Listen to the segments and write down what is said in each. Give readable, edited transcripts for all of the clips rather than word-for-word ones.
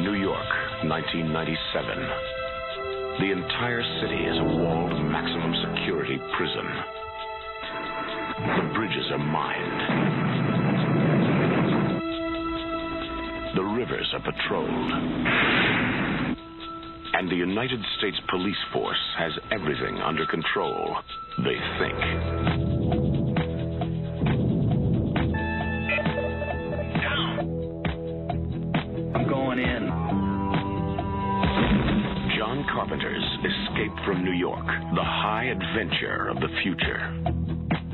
New York, 1997. The entire city is a walled maximum security prison. The bridges are mined. The rivers are patrolled. And the United States Police Force has everything under control, they think. I'm going in. John Carpenters escaped from New York, the high adventure of the future.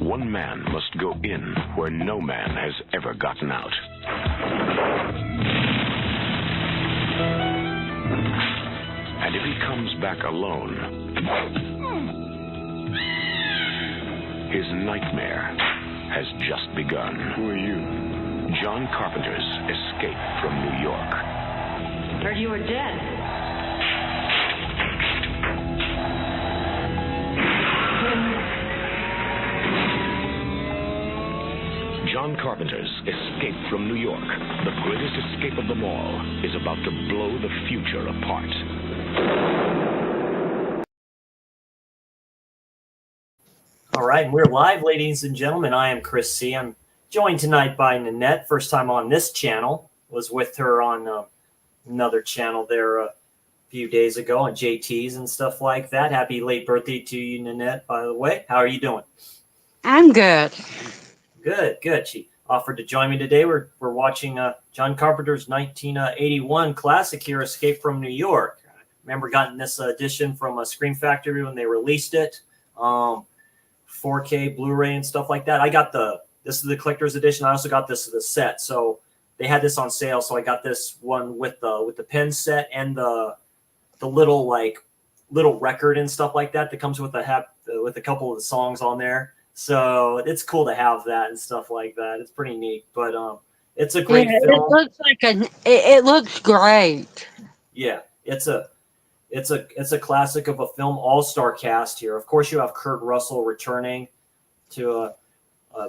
One man must go in where no man has ever gotten out. And if he comes back alone, his nightmare has just begun. Who are you? John Carpenter's escape from New York. Heard you were dead. John Carpenter's escape from New York, the greatest escape of them all, is about to blow the future apart. All right, and we're live, ladies and gentlemen. I am Chris C. I'm joined tonight by Nannette. First time on this channel. Was with her on another channel there a few days ago on JT's and stuff like that. Happy late birthday to you, Nannette, by the way. How are you doing? I'm good. Good, good. She offered to join me today. We're watching John Carpenter's 1981 classic here, Escape from New York. I remember getting this edition from Scream Factory when they released it. 4K Blu-ray and stuff like that. I got this is the collector's edition. I also got this as a set. So they had this on sale. So I got this one with the pen set and the little record and stuff like that comes with a couple of the songs on there. So it's cool to have that and stuff like that. It's pretty neat, but it's a great film. It looks like it looks great. Yeah, it's a classic of a film. All-star cast here. Of course, you have Kurt Russell returning to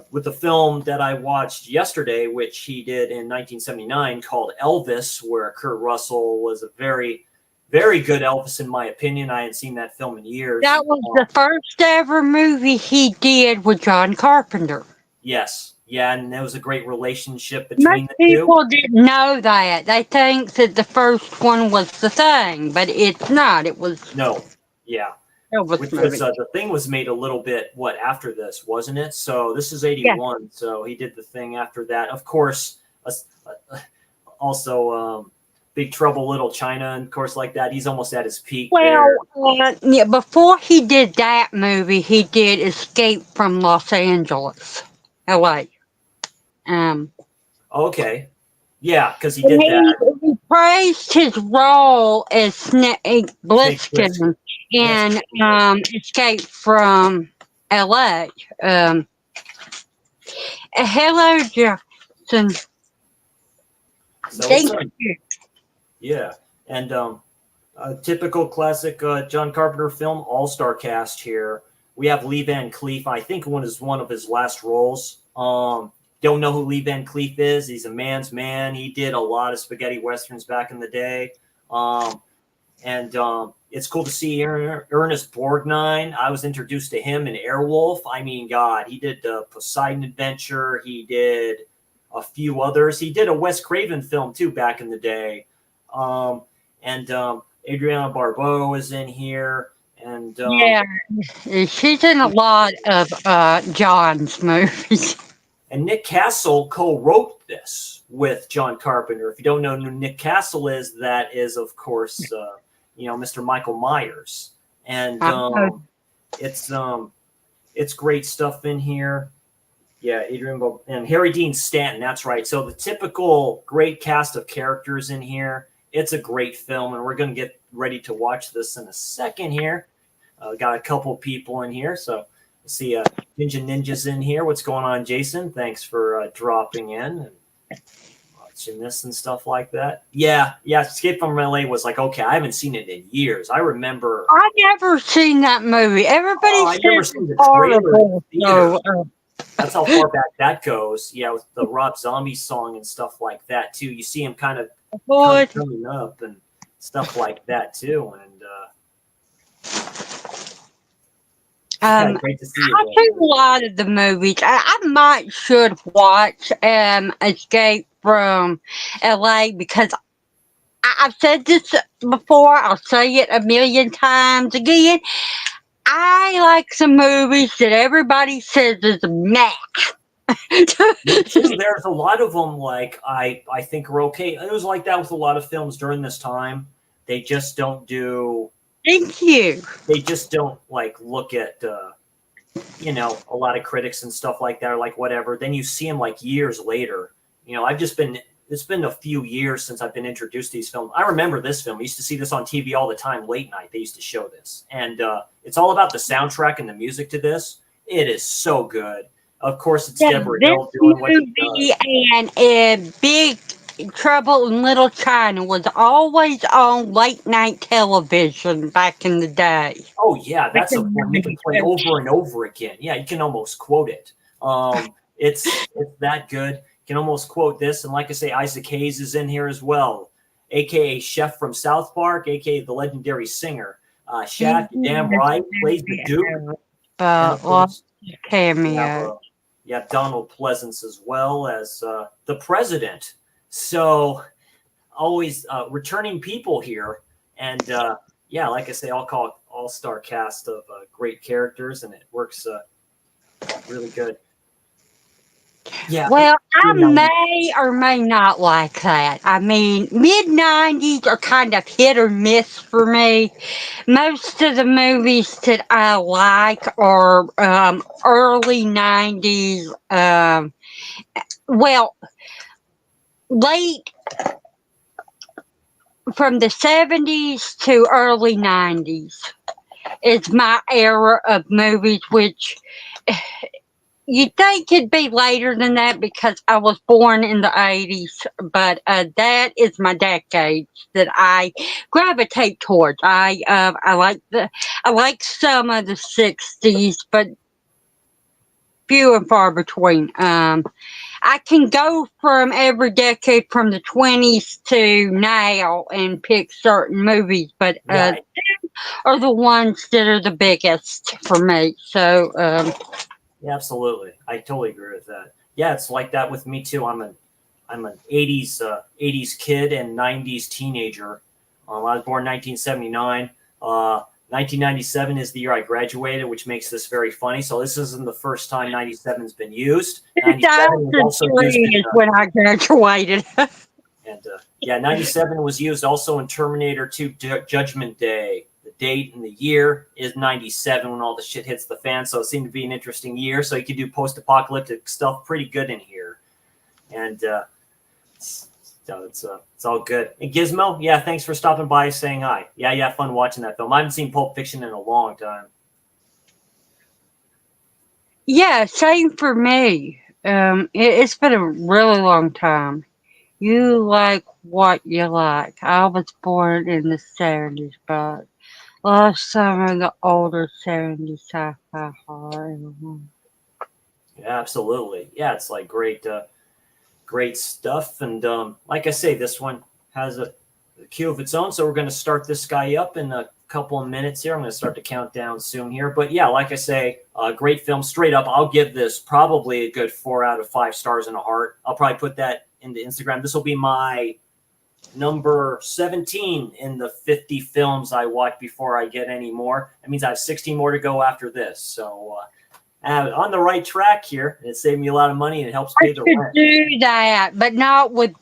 with the film that I watched yesterday, which he did in 1979, called Elvis, where Kurt Russell was a very, very good Elvis, in my opinion. I hadn't seen that film in years. That was the first ever movie he did with John Carpenter. Yes. Yeah, and there was a great relationship between Most the two. people didn't know that. They think that the first one was the thing, but it's not. It was No. Yeah. Elvis Which movie. was, the thing was made a little bit, after this, wasn't it? So this is 81, so he did the thing after that. Of course, also Big Trouble Little China, and of course, like that, he's almost at his peak there. Yeah, before he did that movie, he did Escape from Los Angeles, L.A. Okay. Yeah, because he did that. He praised his role as Snake Plissken in Escape from L.A. Hello, Jackson. So Thank you. Yeah, and a typical classic John Carpenter film, all-star cast here. We have Lee Van Cleef. I think one of his last roles. Don't know who Lee Van Cleef is. He's a man's man. He did a lot of spaghetti westerns back in the day. It's cool to see Ernest Borgnine. I was introduced to him in Airwolf. I mean, God, he did the Poseidon Adventure. He did a few others. He did a Wes Craven film, too, back in the day. Adriana Barbeau is in here. And yeah, she's in a lot of John's movies. And Nick Castle co-wrote this with John Carpenter. If you don't know who Nick Castle is, that is, of course, Mr. Michael Myers. And it's great stuff in here. Yeah, Adrian and Harry Dean Stanton. That's right. So the typical great cast of characters in here. It's a great film, and we're going to get ready to watch this in a second here. Got a couple people in here, so I see Ninja's in here. What's going on, Jason? Thanks for dropping in and watching this and stuff like that. Yeah. Escape from LA was like, okay, I haven't seen it in years. I remember. I've never seen that movie. Everybody I've never says seen the it's horrible. trailer. That's how far back that goes. Yeah, with the Rob Zombie song and stuff like that too. You see him kind of Lord. coming up and stuff like that too. And yeah, great to see you. I see a lot of the movies. I might should watch Escape from LA because I've said this before. I'll say it a million times again. I like some movies that everybody says is meh. Me too. There's a lot of them like I think are okay. It was like that with a lot of films during this time. They just don't do. Thank you. They just don't like look at a lot of critics and stuff like that, or like whatever. Then you see them like years later. It's been a few years since I've been introduced to these films. I remember this film. I used to see this on TV all the time, late night. They used to show this. And it's all about the soundtrack and the music to this. It is so good. Of course, it's Deborah Hill doing what she does. And Big Trouble in Little China was always on late night television back in the day. Oh, yeah. That's a one you can play over and over again. Yeah, you can almost quote it. It's that good. Can almost quote this. And like I say, Isaac Hayes is in here as well, a.k.a. Chef from South Park, a.k.a. the legendary singer. Shaq, you're damn right, plays the Duke. Cameo. You have Donald Pleasance as well as the president. So always returning people here. And yeah, like I say, I'll call it all-star cast of great characters, and it works really good. Yeah. Well, I may or may not like that. I mean, mid-90s are kind of hit or miss for me. Most of the movies that I like are early 90s. Late from the 70s to early 90s is my era of movies, which you'd think it'd be later than that because I was born in the 80s, but that is my decade that I gravitate towards. I like some of the 60s, but few and far between. I can go from every decade from the 20s to now and pick certain movies, but them are the ones that are the biggest for me. So, yeah, absolutely. I totally agree with that. Yeah, it's like that with me too. I'm an 80s kid and 90s teenager. I was born in 1979. 1997 is the year I graduated, which makes this very funny. So this isn't the first time 97 has been used. 97 was also used is when I graduated. And yeah, 97 was used also in Terminator 2 Judgment Day. The date and the year is 97 when all the shit hits the fan. So it seemed to be an interesting year. So you could do post-apocalyptic stuff pretty good in here. And so it's all good. And Gizmo, yeah, thanks for stopping by, saying hi. Yeah, you had fun watching that film. I haven't seen Pulp Fiction in a long time. Yeah, same for me. It's been a really long time. You like what you like. I was born in the 70s, but love some of the older 70s sci-fi horror. Yeah, absolutely. Yeah, it's like great stuff. And like I say, this one has a queue of its own. So we're going to start this guy up in a couple of minutes here. I'm going to start to count down soon here. But yeah, like I say, great film. Straight up, I'll give this probably a good 4 out of 5 stars and a heart. I'll probably put that into Instagram. This will be my number 17 in the 50 films I watch before I get any more. That means I have 16 more to go after this. So on the right track here. It saved me a lot of money and it helps pay the rent. Do that, but not with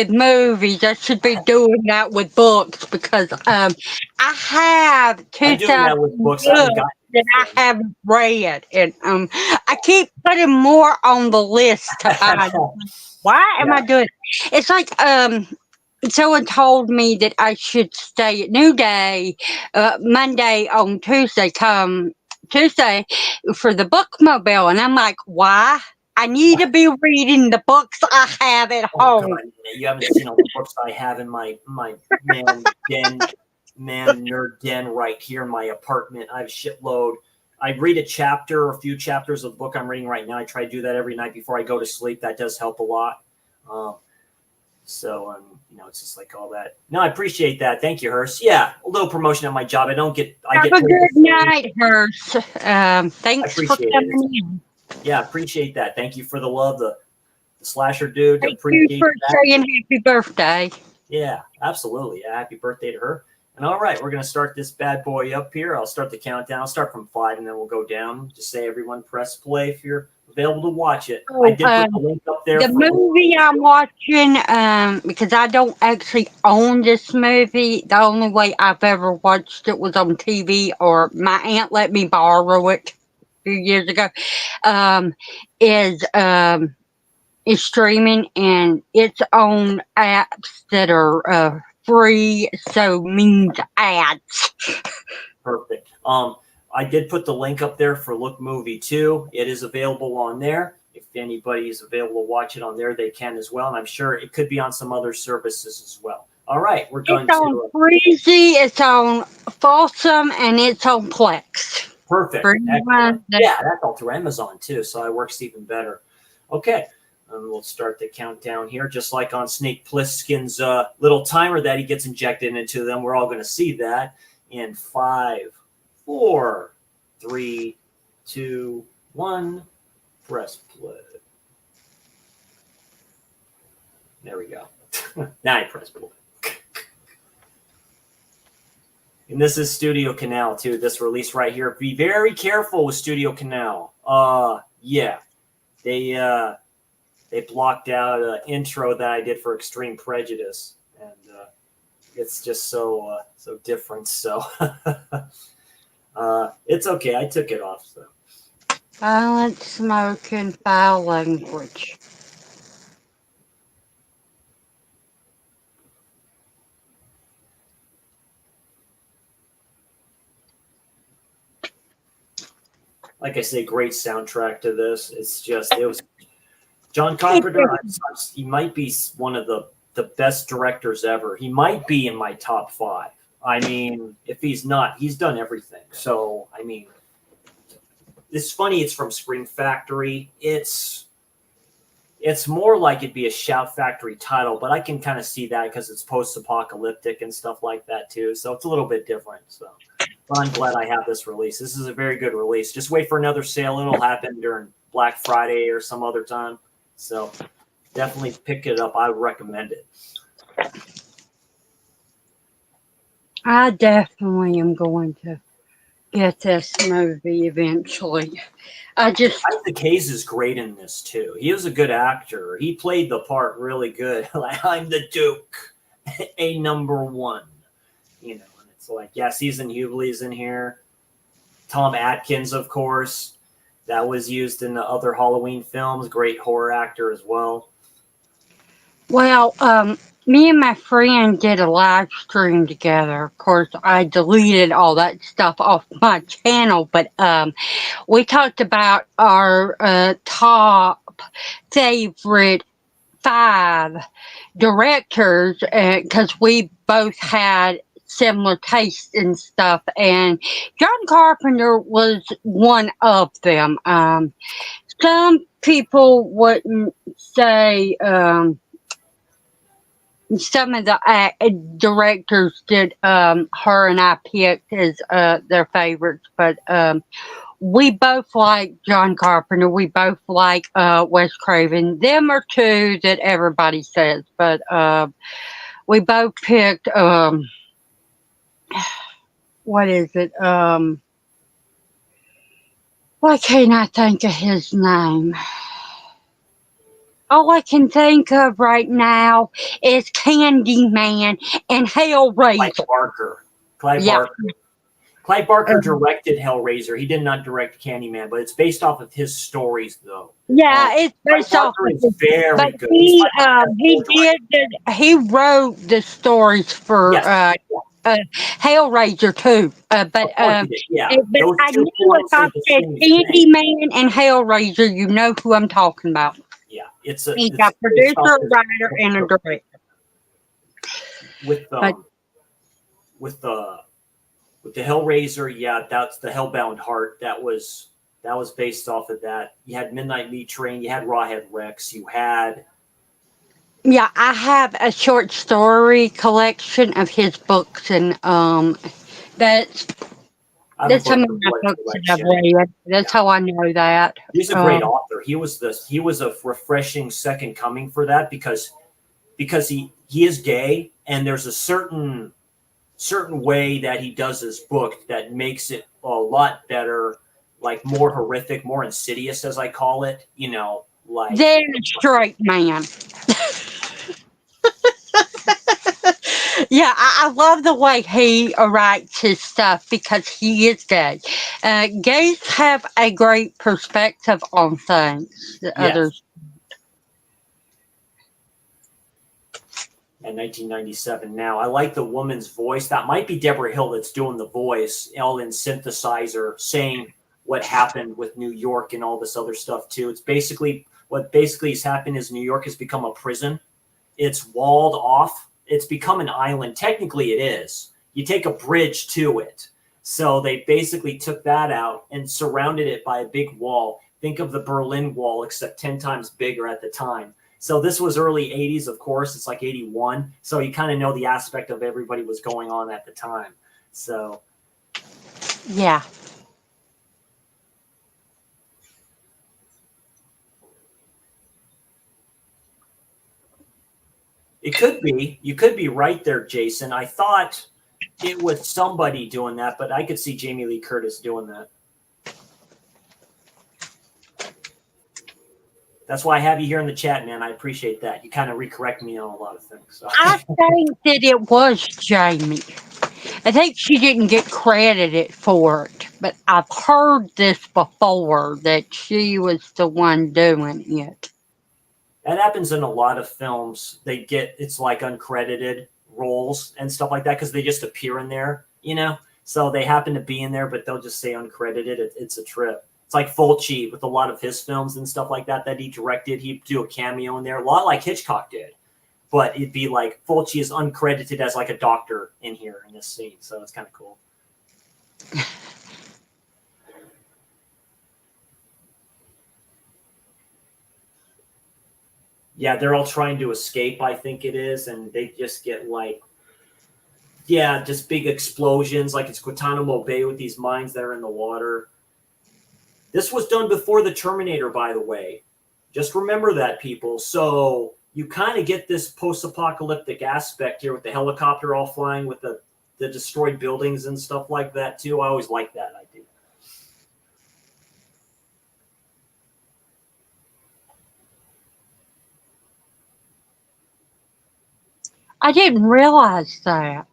movies. I should be doing that with books because I have 2,000 that with books that I haven't read, and I keep putting more on the list to buy. Why am I doing? It's like someone told me that I should stay at New Day Monday on Tuesday. Tuesday for the bookmobile, and I'm like, why? I need to be reading the books I have at home. God, you haven't seen all the books I have in my nerd den right here in my apartment. I have a shitload. I read a few chapters of the book I'm reading right now. I try to do that every night before I go to sleep. That does help a lot. So, it's just like all that. No, I appreciate that. Thank you, Hearst. Yeah, a little promotion on my job. I get Have a paid good the same. night, Hearst. Thanks for appreciate it. coming in. Yeah, appreciate that. Thank you for the love, the slasher dude. Thank you Appreciate for that. saying happy birthday. Yeah, absolutely. Yeah, happy birthday to her. And all right, we're going to start this bad boy up here. I'll start the countdown. I'll start from 5, and then we'll go down. Just say, everyone, press play if you're available to watch it. Oh, I did put the link up there. The movie I'm watching, because I don't actually own this movie. The only way I've ever watched it was on TV, or my aunt let me borrow it a few years ago. Is streaming, and it's on apps that are free, so means ads. Perfect. I did put the link up there for Look Movie 2. It is available on there. If anybody is available to watch it on there, they can as well. And I'm sure it could be on some other services as well. All right, we're going It's on Freezy, it's on Folsom, and it's on Plex. Perfect. Yeah, that's all through Amazon too, so it works even better. Okay. And we'll start the countdown here, just like on Snake Plissken's little timer that he gets injected into them. We're all going to see that in 5, 4, 3, 2, 1. Press play. There we go. Now I press play. And this is Studio Canal too. This release right here. Be very careful with Studio Canal. Yeah, they blocked out an intro that I did for Extreme Prejudice, and it's just so different. So it's okay. I took it off. So violent smoke and foul language. like I say, great soundtrack to this. It was John Carpenter. He might be one of the best directors ever. He might be in my top 5. I mean, if he's not, he's done everything. So, I mean, it's funny. It's from Scream Factory. It's more like it'd be a Shout Factory title, but I can kind of see that because it's post-apocalyptic and stuff like that too. So it's a little bit different. So, but I'm glad I have this release. This is a very good release. Just wait for another sale. It'll happen during Black Friday or some other time. So definitely pick it up. I would recommend it. I definitely am going to get this movie eventually. Isaac Hayes is great in this too. He was a good actor. He played the part really good. Like, I'm the Duke, a number 1. And it's like, yeah, Susan Hubley's in here. Tom Atkins, of course. That was used in the other Halloween films. Great horror actor as well. Well, me and my friend did a live stream together. Of course, I deleted all that stuff off my channel, but we talked about our top favorite 5 directors because we both had similar tastes and stuff, and John Carpenter was one of them. Some people wouldn't say some of the directors did her and I picked as their favorites, but we both like John Carpenter. We both like Wes Craven. Them are 2 that everybody says, but we both picked what is it? Why can't I think of his name? All I can think of right now is Candyman and Hellraiser. Clive Barker. Clive Barker directed Hellraiser. He did not direct Candyman, but it's based off of his stories, though. Yeah, it's based off of his. Very but good. He wrote the stories for Hellraiser too. But I knew if I said Candyman and Hellraiser, you know who I'm talking about. Yeah, he's a producer, a writer, and a director. With the Hellraiser, yeah, that's the Hellbound Heart. That was based off of that. You had Midnight Meat Train. You had Rawhead Rex. You had Yeah, I have a short story collection of his books, and that's I have a that's some book of of my blood books that I've collection. read. That's Yeah. how I know that. He's a great Um, author. He was a refreshing second coming for that because he is gay, and there's a certain way that he does his book that makes it a lot better, like more horrific, more insidious, as I call it. Like then a straight man. Yeah, I love the way he writes his stuff because he is gay. Gays have a great perspective on things that yes. others. And 1997 now. I like the woman's voice. That might be Deborah Hill that's doing the voice, all in synthesizer, saying what happened with New York and all this other stuff too. It's basically what basically has happened is New York has become a prison. It's walled off. It's become an island. Technically, it is. You take a bridge to it. So they basically took that out and surrounded it by a big wall. Think of the Berlin Wall, except 10 times bigger at the time. So this was early 80s, of course. It's like 81. So you kind of know the aspect of everybody was going on at the time. So Yeah. it could be. You could be right there, Jason. I thought it was somebody doing that, but I could see Jamie Lee Curtis doing that. That's why I have you here in the chat, man. I appreciate that. You kind of recorrect me on a lot of things. So. I think that it was Jamie. I think she didn't get credited for it, but I've heard this before that she was the one doing it. That happens in a lot of films. It's like uncredited roles and stuff like that because they just appear in there. So they happen to be in there, but they'll just say uncredited. It's a trip. It's like Fulci with a lot of his films and stuff like that he directed. He'd do a cameo in there, a lot like Hitchcock did. But it'd be like Fulci is uncredited as like a doctor in here in this scene. So it's kind of cool. Yeah, they're all trying to escape, I think it is, and they just get just big explosions, like it's Guantanamo Bay with these mines that are in the water. This was done before the Terminator, by the way. Just remember that, people. So you kind of get this post-apocalyptic aspect here with the helicopter all flying with the destroyed buildings and stuff like that, too. I always like that idea. I didn't realize that.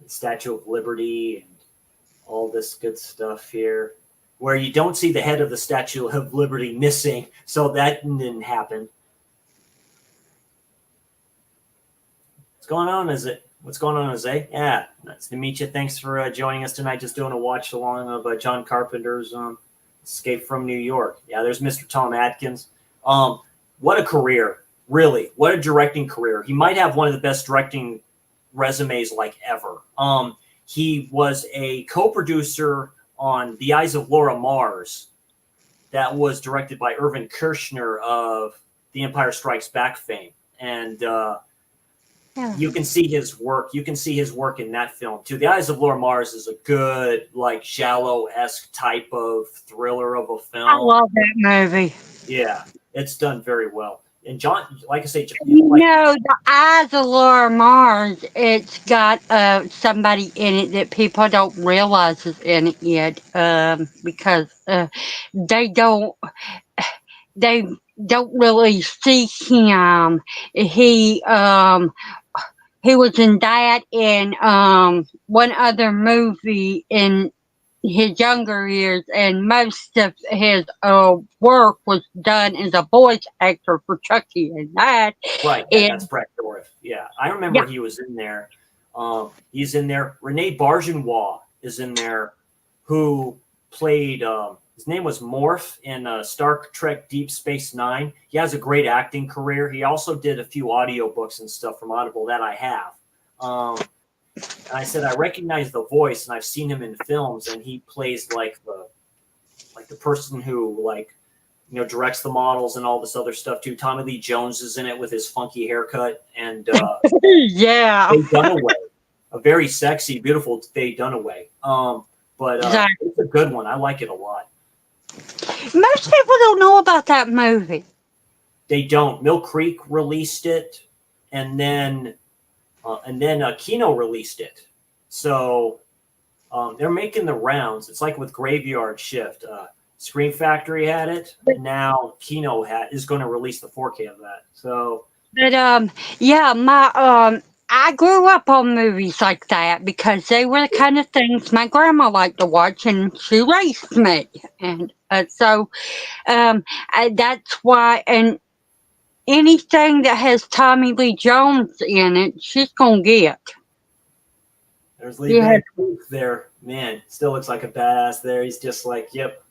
The Statue of Liberty and all this good stuff here, where you don't see the head of the Statue of Liberty missing, so that didn't happen. What's going on, Jose? Yeah, nice to meet you. Thanks for joining us tonight. Just doing a watch along of John Carpenter's Escape from New York. Yeah, there's Mr. Tom Atkins. What a career, really. What a directing career. He might have one of the best directing resumes like ever. He was a co-producer on The Eyes of Laura Mars that was directed by Irvin Kershner of The Empire Strikes Back fame. And you can see his work. You can see his work in that film, too. The Eyes of Laura Mars is a good, like, Shallow-esque type of thriller of a film. I love that movie. Yeah, it's done very well. And John, like I say, The Eyes of Laura Mars, it's got somebody in it that people don't realize is in it yet, because they don't really see him. He was in that and one other movie in his younger years, and most of his work was done as a voice actor for Chucky and that. Right, yeah, that's Brett Dourif. Yeah, I remember he was in there. He's in there. Rene Bargenois is in there, who played. His name was Morph in Star Trek Deep Space Nine. He has a great acting career. He also did a few audiobooks and stuff from Audible that I have. And I said I recognize the voice, and I've seen him in films, and he plays like the person who directs the models and all this other stuff too. Tommy Lee Jones is in it with his funky haircut, and Yeah. Faye Dunaway, a very sexy, beautiful Faye Dunaway. But Exactly. it's a good one. I like it a lot. Most people don't know about that movie. They don't. Mill Creek released it, and then Kino released it. So they're making the rounds. It's like with Graveyard Shift. Scream Factory had it. Now Kino is going to release the 4K of that. So, But yeah, I grew up on movies like that because they were the kind of things my grandma liked to watch, and she raised me, and so that's why. And anything that has Tommy Lee Jones in it, she's gonna get. there's Lee Van Cleef there. Man, still looks like a badass there. He's just like, yep.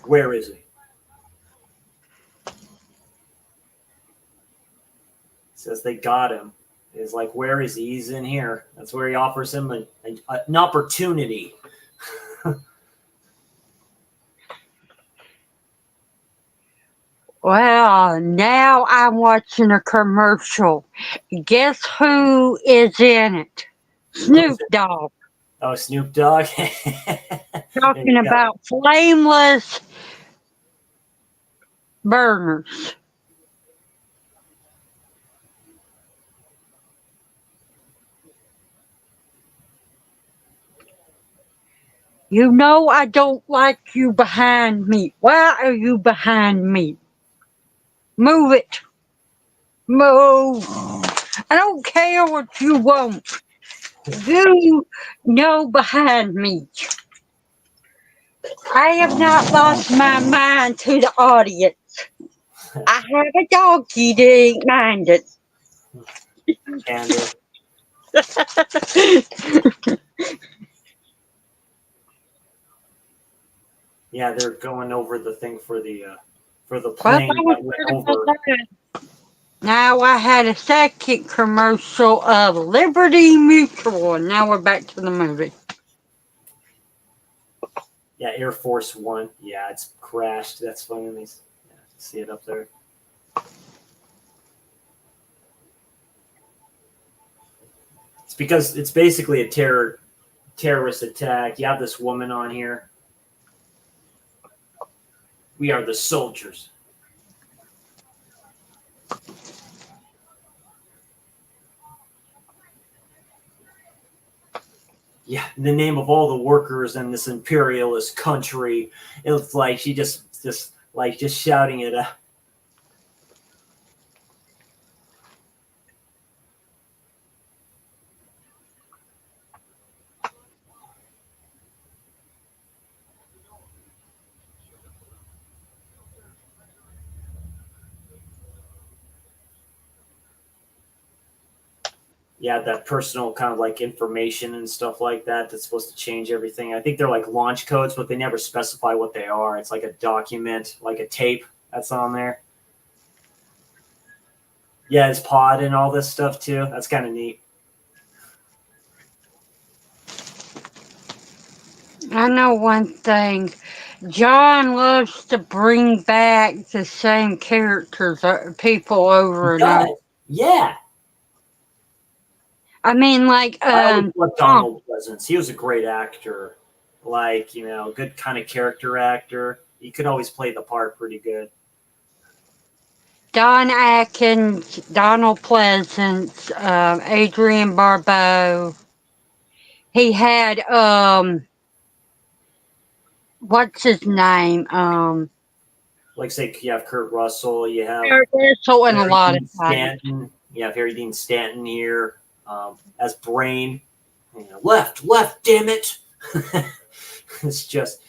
Where is he? Says they got him. He's like, where is he? He's in here. That's where he offers him an opportunity. Well, now I'm watching a commercial. Guess who is in it? Snoop Dogg. Oh, Snoop Dogg. Talking about flameless burners. You know I don't like you behind me. Why are you behind me? Move it. Move. I don't care what you want. You know behind me. I have not lost my mind to the audience. I have a doggy that ain't minded. Yeah, they're going over the thing for the plane that went over. Now I had a second commercial of Liberty Mutual, and now we're back to the movie. Yeah, Air Force One. Yeah, it's crashed. That's funny. See it up there. It's because it's basically a terrorist attack. You have this woman on here. We are the soldiers. Yeah, in the name of all the workers in this imperialist country, it's like she just shouting it out. Yeah, that personal kind of like information and stuff like that that's supposed to change everything. I think they're like launch codes, but they never specify what they are. It's like a document, like a tape that's on there. Yeah, his pod and all this stuff too. That's kind of neat. I know one thing. John loves to bring back the same characters, people over and over. Yeah. I mean, like, I always loved Donald Pleasance. He was a great actor. Like, good kind of character actor. He could always play the part pretty good. Don Atkins, Donald Pleasance, Adrian Barbeau. He had, what's his name? Like, say, you have Kurt Russell. You have Kurt Russell and a lot of Stanton. You have Harry Dean Stanton here as Brain. Left, damn it. It's just.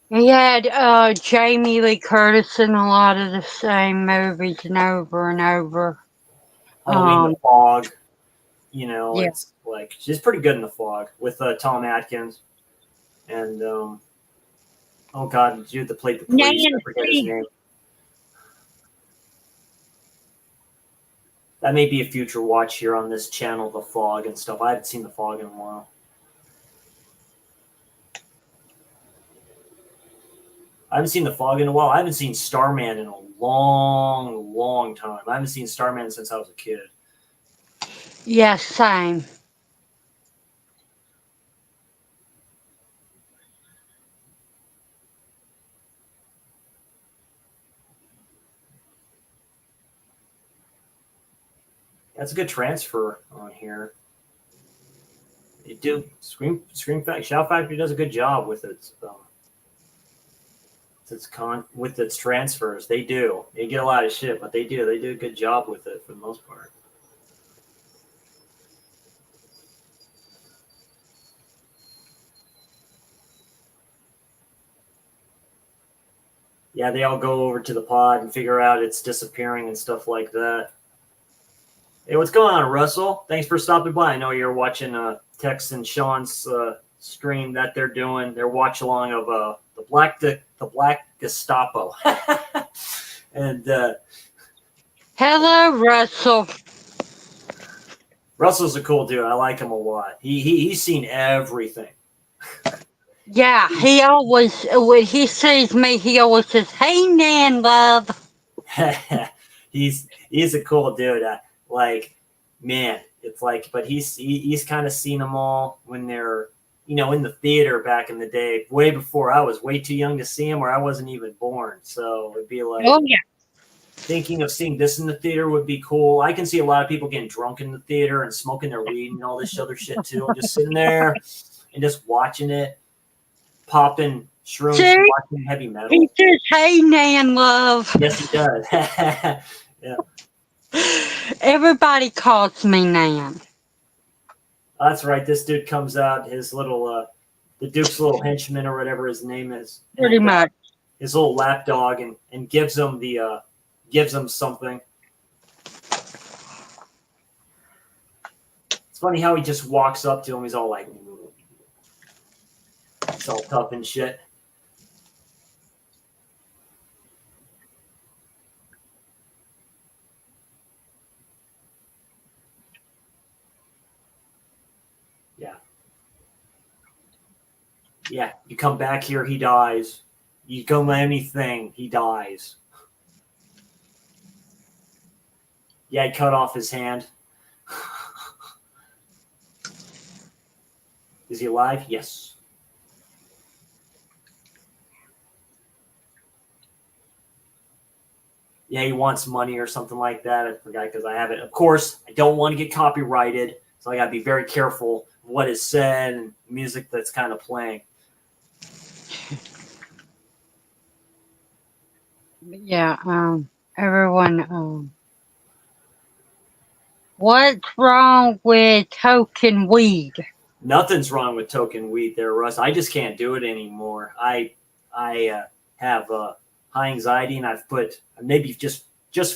He had Jamie Lee Curtis in a lot of the same movies and over. Halloween the Fog. Yeah. It's like she's pretty good in The Fog with Tom Atkins. And oh god, the dude that played the police, I forget his name. That may be a future watch here on this channel, The Fog and stuff. I haven't seen The Fog in a while. I haven't seen The Fog in a while. I haven't seen Starman in a long, long time. I haven't seen Starman since I was a kid. Yeah, same. That's a good transfer on here. They do. Scream Factory, Shout Factory does a good job with its with its transfers. They do. They get a lot of shit, but they do. They do a good job with it for the most part. Yeah, they all go over to the pod and figure out it's disappearing and stuff like that. Hey, what's going on, Russell? Thanks for stopping by. I know you're watching Tex and Sean's stream that they're doing. Their watch along of the Black Gestapo. And Hello, Russell. Russell's a cool dude. I like him a lot. He's seen everything. Yeah, he always, when he sees me, he always says, "Hey, Nan, love." he's a cool dude. Like, man, it's like, but he's kind of seen them all when they're, you know, in the theater back in the day, way before I was way too young to see them, or I wasn't even born. So it'd be like, Oh yeah. Thinking of seeing this in the theater would be cool. I can see a lot of people getting drunk in the theater and smoking their weed and all this other shit too, and just sitting there and just watching it, popping shrooms, and watching heavy metal. He says, "Hey, Nan, love." Yes, he does. Yeah. Everybody calls me Nan. That's right. This dude comes out, his little, the Duke's little henchman or whatever his name is. Pretty much. His little lapdog and gives him something. It's funny how he just walks up to him. He's all like, it's all tough and shit. Yeah. Yeah. You come back here, he dies. You come anything, he dies. Yeah, he cut off his hand. Is he alive? Yes. Yeah, he wants money or something like that. I forgot because I have it. Of course, I don't want to get copyrighted, so I got to be very careful of what is said and music that's kind of playing. Yeah, everyone, what's wrong with token weed? Nothing's wrong with token weed there, Russ. I just can't do it anymore. I have high anxiety, and I've put maybe just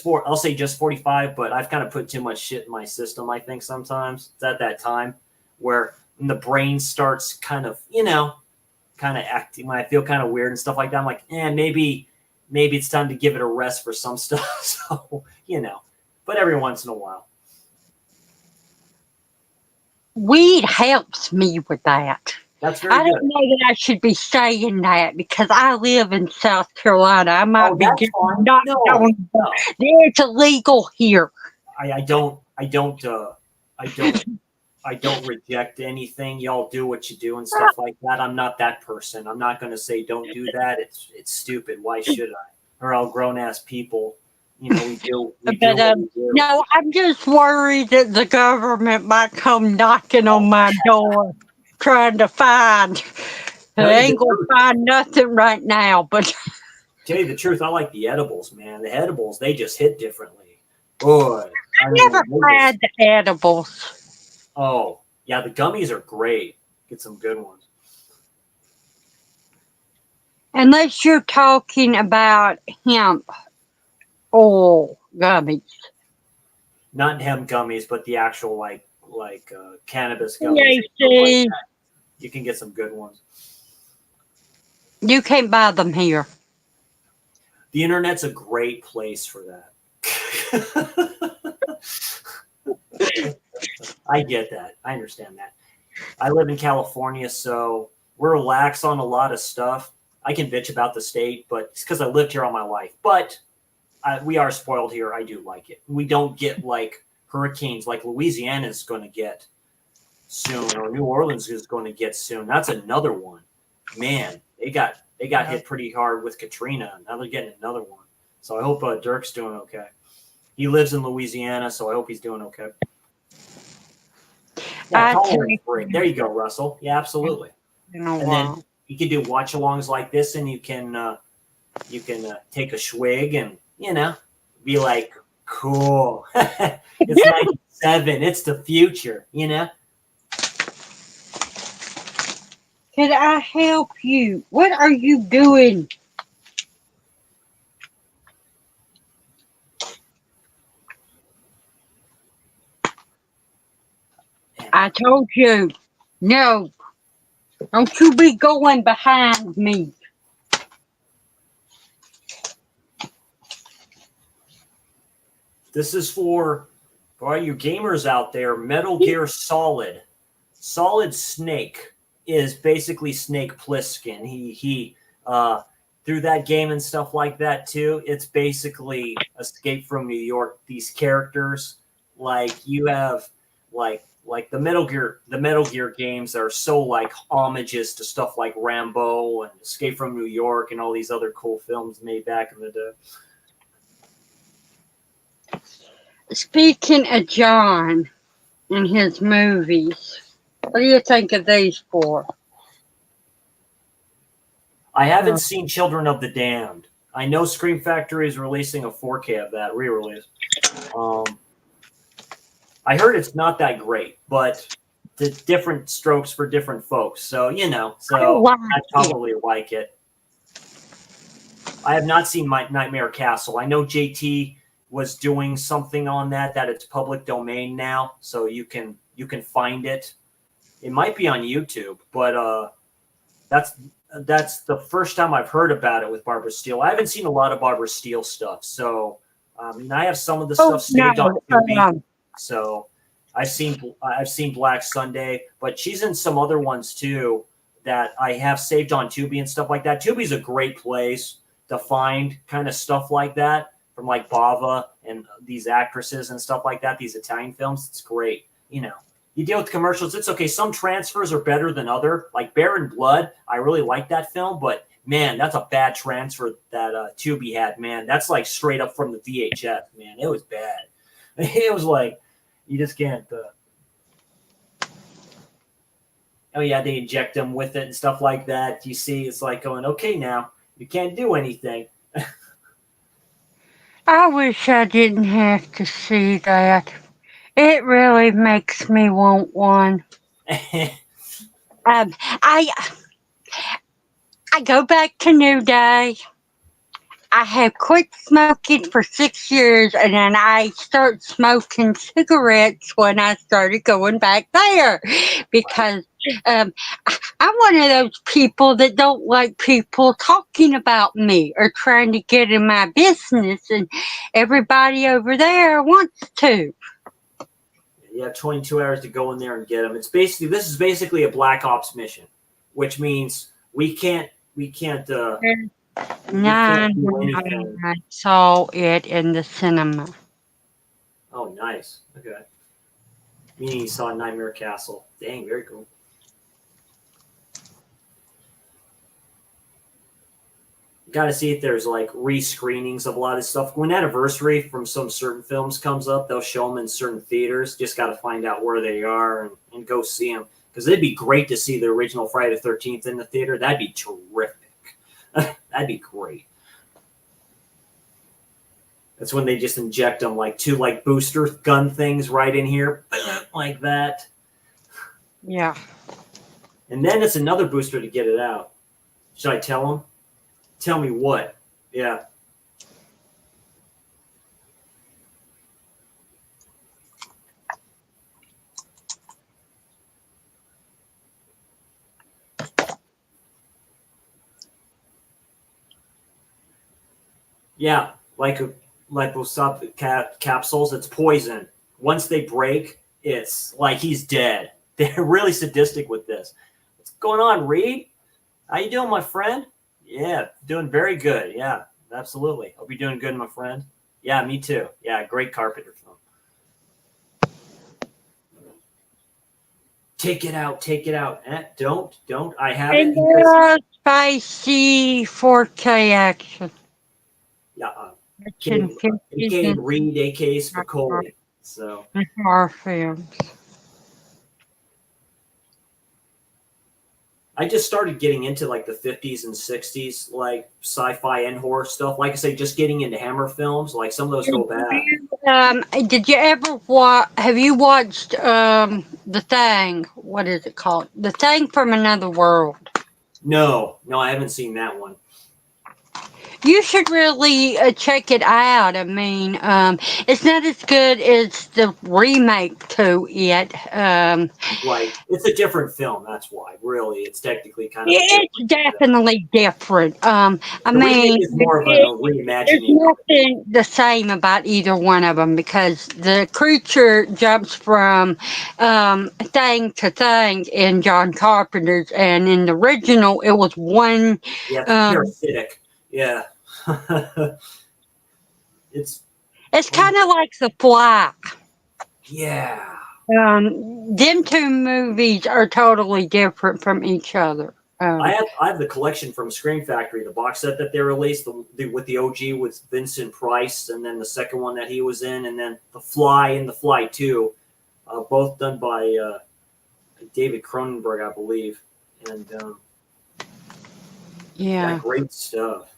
45, but I've kind of put too much shit in my system. I think sometimes it's at that time where when the brain starts kind of, kind of acting, when I feel kind of weird and stuff like that, I'm like, maybe it's time to give it a rest for some stuff. So, but every once in a while. Weed helps me with that. That's very I good. don't know that I should be saying that because I live in South Carolina. I might be getting knocked on. No. It's illegal here. I don't reject anything. Y'all do what you do and stuff like that. I'm not that person. I'm not going to say don't do that. It's stupid. Why should I? We're all grown ass people. We do what we do. No, I'm just worried that the government might come knocking on my door trying to find. They ain't going to find nothing right now, but tell you the truth, I like the edibles, man. The edibles, they just hit differently. Boy. I never had the edibles. Oh, yeah, the gummies are great. Get some good ones. Unless you're talking about hemp oil gummies. Not hemp gummies, but the actual like cannabis gummies. Like you can get some good ones. You can't buy them here. The internet's a great place for that. I get that. I understand that. I live in California, so we're lax on a lot of stuff. I can bitch about the state, but it's because I lived here all my life. But we are spoiled here. I do like it. We don't get like hurricanes like Louisiana is going to get soon, or New Orleans is going to get soon. That's another one. Man, they got hit pretty hard with Katrina. Now they're getting another one. So I hope Dirk's doing okay. He lives in Louisiana, so I hope he's doing okay. Yeah, tolerance break. There you go, Russell. Yeah, absolutely. And then you can do watch-alongs like this, and you can take a swig and be like, cool. It's 97. It's the future. Can I help you? What are you doing? I told you, no. Don't you be going behind me. This is for all you gamers out there. Metal Gear Solid. Solid Snake is basically Snake Plissken. He through that game and stuff like that too. It's basically Escape from New York. These characters, like you have like the Metal Gear games are so like homages to stuff like Rambo and Escape from New York and all these other cool films made back in the day. Speaking of John and his movies, what do you think of these four? I haven't seen Children of the Damned. I know Scream Factory is releasing a 4K of that re-release. I heard it's not that great, but the different strokes for different folks. So, I'd probably like it. I have not seen Nightmare Castle. I know JT was doing something on that it's public domain now, so you can find it. It might be on YouTube, but that's the first time I've heard about it with Barbara Steele. I haven't seen a lot of Barbara Steele stuff, so I have some of the stuff saved on TV. So I've seen Black Sunday, but she's in some other ones too that I have saved on Tubi and stuff like that. Tubi's a great place to find kind of stuff like that from like Bava and these actresses and stuff like that, these Italian films. It's great. You deal with commercials. It's okay. Some transfers are better than other. Like Bear in Blood, I really like that film, but man, that's a bad transfer that Tubi had, man. That's like straight up from the VHS, man. It was bad. It was like, you just can't. Oh yeah, they inject them with it and stuff like that. You see, it's like going, okay, now you can't do anything. I wish I didn't have to see that. It really makes me want one. I go back to New Day. I have quit smoking for 6 years, and then I start smoking cigarettes when I started going back there because I'm one of those people that don't like people talking about me or trying to get in my business, and everybody over there wants to. You have 22 hours to go in there and get them. This is basically a Black Ops mission, which means we can't. I saw it in the cinema. Oh, nice. Okay. Meaning you saw Nightmare Castle. Dang, very cool. Got to see if there's like re-screenings of a lot of stuff. When Anniversary from some certain films comes up, they'll show them in certain theaters. Just got to find out where they are and go see them. Because it'd be great to see the original Friday the 13th in the theater. That'd be terrific. That'd be great. That's when they just inject them like two like booster gun things right in here, like that. Yeah. And then it's another booster to get it out. Should I tell them? Tell me what? Yeah. Yeah, like liposub capsules. It's poison. once they break, it's like he's dead. They're really sadistic with this. What's going on, Reed? How you doing, my friend? Yeah, doing very good. Yeah, absolutely. Hope you're doing good, my friend. Yeah, me too. Yeah, great Carpenter film. Take it out, take it out. Don't. I have it. Spicy 4K action. Yeah, Action aka Reed, aka Spicoli. So horror films. I just started getting into like the 50s and 60s, like sci-fi and horror stuff. Like I say, just getting into Hammer films. Like some of those go bad. Did you ever watch? Have you watched The Thing? What is it called? The Thing from Another World. No, I haven't seen that one. You should really check it out. I mean, it's not as good as the remake to it. Right. It's a different film. That's why. Really, it's technically kind of. It's definitely different. I mean, it's more of a reimagining. There's nothing the same about either one of them because the creature jumps from thing to thing in John Carpenter's, and in the original, it was one. Yeah, parasitic. Yeah. It's kind of like The Fly. Yeah. Them two movies are totally different from each other. I have the collection from Scream Factory, the box set that they released with the OG with Vincent Price, and then the second one that he was in, and then The Fly and The Fly 2, both done by David Cronenberg, I believe. And yeah, great stuff.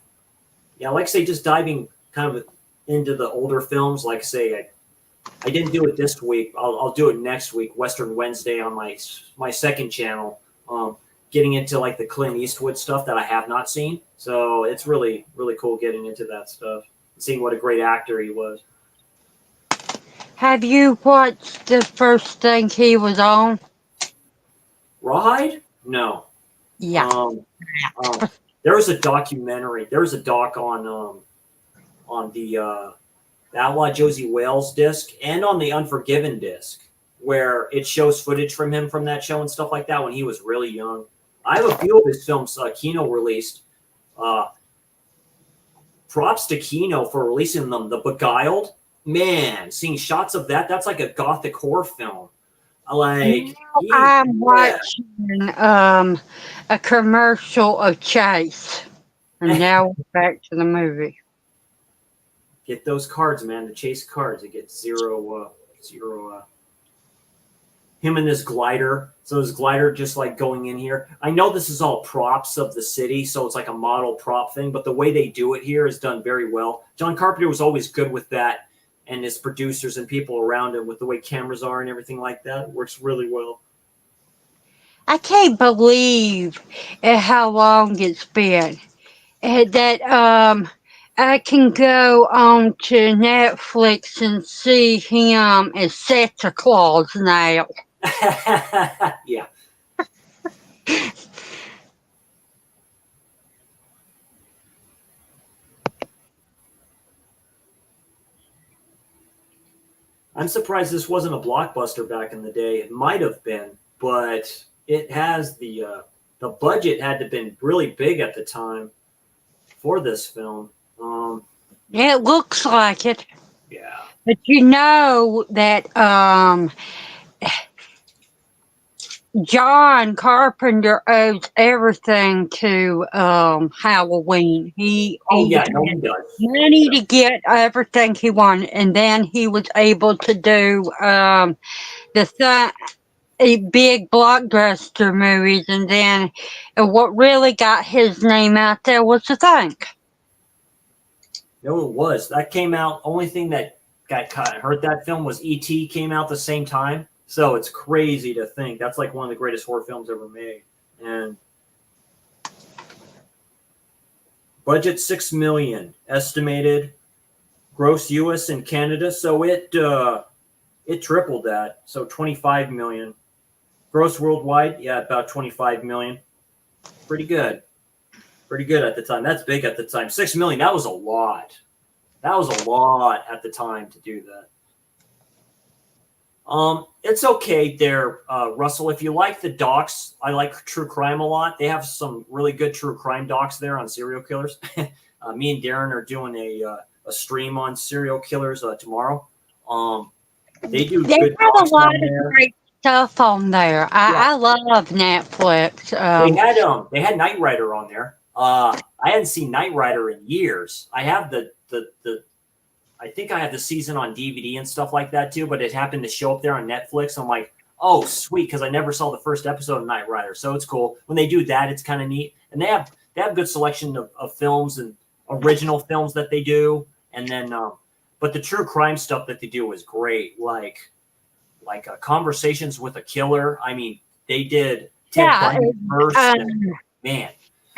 Yeah, like I say, just diving kind of into the older films. Like I say, I didn't do it this week. I'll do it next week, Western Wednesday, on my second channel. Getting into like the Clint Eastwood stuff that I have not seen. So it's really, really cool getting into that stuff, seeing what a great actor he was. Have you watched the first thing he was on? Rawhide? No. Yeah. There was a documentary. There was a doc on the Outlaw Josie Wales disc and on the Unforgiven disc, where it shows footage from him from that show and stuff like that when he was really young. I have a few of his films Kino released. Props to Kino for releasing them. The Beguiled, man, seeing shots of that's like a gothic horror film. I'm watching a commercial of Chase, and now we're back to the movie. Get those cards, man. The Chase cards. It gets zero. Him and this glider. So his glider just like going in here. I know this is all props of the city, so it's like a model prop thing, but the way they do it here is done very well. John Carpenter was always good with that, and his producers and people around him with the way cameras are and everything like that. It works really well. I can't believe how long it's been that I can go on to Netflix and see him as Santa Claus now. Yeah. I'm surprised this wasn't a blockbuster back in the day. It might have been, but it has the budget had to have been really big at the time for this film. It looks like it. Yeah. But you know that John Carpenter owes everything to Halloween. He does. Money to get everything he wanted, and then he was able to do a big blockbuster movies, and then what really got his name out there was The Thing. No, it was. That came out. Only thing that got hurt that film was E.T. came out the same time. So it's crazy to think that's like one of the greatest horror films ever made. And budget $6 million estimated, gross U.S. and Canada. So it tripled that. So $25 million. Gross worldwide, yeah, about $25 million. Pretty good. Pretty good at the time. That's big at the time. $6 million, that was a lot. That was a lot at the time to do that. It's okay there, Russell. If you like the docs, I like true crime a lot. They have some really good true crime docs there on serial killers. Me and Darren are doing a stream on serial killers tomorrow. They do They good have a docs lot on of there. great stuff on there. I love Netflix. They had Knight Rider on there. I hadn't seen Knight Rider in years. I have the I think I have the season on DVD and stuff like that too, but it happened to show up there on Netflix. I'm like, oh sweet, because I never saw the first episode of Knight Rider, so it's cool. When they do that, it's kind of neat, and they have good selection of films and original films that they do, and then but the true crime stuff that they do is great, like Conversations with a Killer. I mean, they did Ted Bundy first, and, man.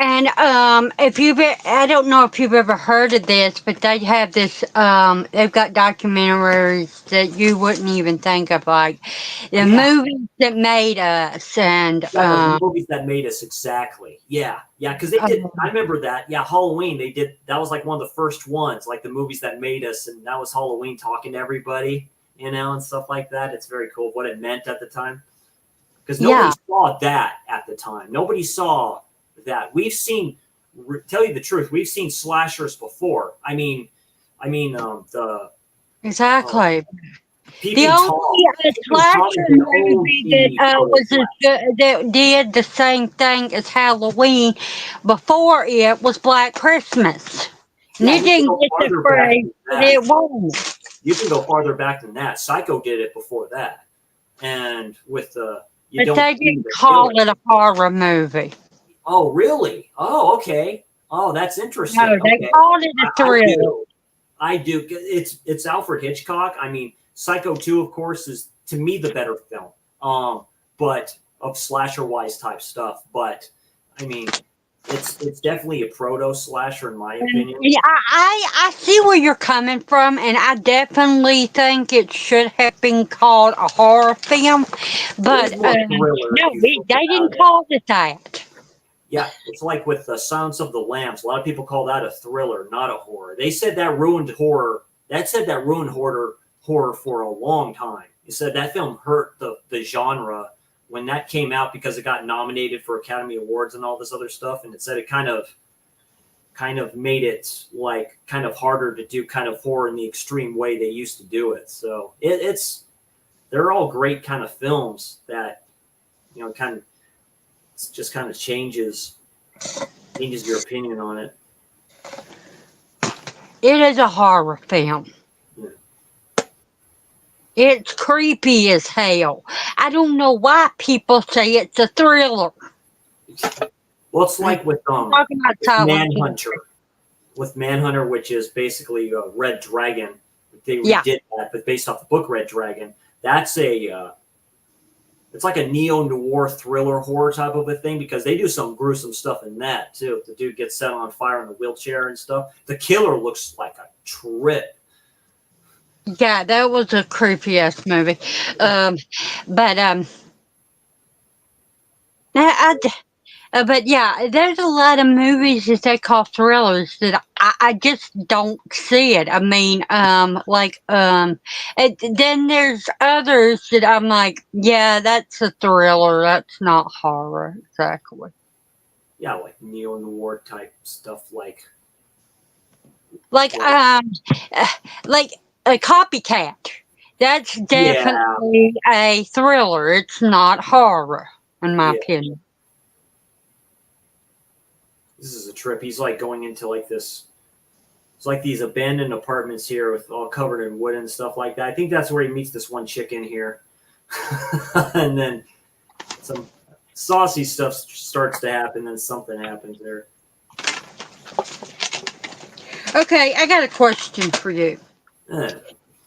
And I don't know if you've ever heard of this, but they have this. They've got documentaries that you wouldn't even think of, like the movies that made us, and the movies that made us, exactly. Yeah, because they did. I remember that. Yeah, Halloween. They did. That was like one of the first ones, like the movies that made us, and that was Halloween, talking to everybody, and stuff like that. It's very cool what it meant at the time, because nobody saw that at the time. Nobody saw that. We've seen, tell you the truth, we've seen slashers before. I mean the exactly. The only slasher movie that did the same thing as Halloween before it was Black Christmas. And it didn't get the praise that it won't. You can go farther back than that. Psycho did it before that, and with but they didn't call it a horror movie. Oh, really? Oh, okay. Oh, that's interesting. No, they called it a thriller. I do. It's Alfred Hitchcock. I mean, Psycho 2, of course, is to me the better film. But of slasher-wise type stuff. But I mean, it's definitely a proto slasher in my opinion. Yeah, I see where you're coming from, and I definitely think it should have been called a horror film. But no, they didn't call it that. Yeah, it's like with the Silence of the Lambs. A lot of people call that a thriller, not a horror. They said that ruined horror. Horror for a long time. They said that film hurt the genre when that came out because it got nominated for Academy Awards and all this other stuff. And it said it kind of made it like kind of harder to do kind of horror in the extreme way they used to do it. So they're all great kind of films that just kind of changes your opinion on it. It is a horror film. Yeah. It's creepy as hell. I don't know why people say it's a thriller. Well, it's like with Manhunter. With Manhunter, which is basically a Red Dragon. They did that, but based off the book Red Dragon. That's it's like a neo-noir thriller horror type of a thing because they do some gruesome stuff in that too. The dude gets set on fire in the wheelchair and stuff. The killer looks like a trip. Yeah, that was a creepy ass movie. But yeah, there's a lot of movies that they call thrillers that I just don't see it. I mean, then there's others that I'm like, yeah, that's a thriller. That's not horror, exactly. Yeah, like neo-noir type stuff, like a Copycat. That's definitely a thriller. It's not horror, in my opinion. This is a trip. He's like going into like this. It's like these abandoned apartments here with all covered in wood and stuff like that. I think that's where he meets this one chick in here. And then some saucy stuff starts to happen, and something happens there. Okay, I got a question for you.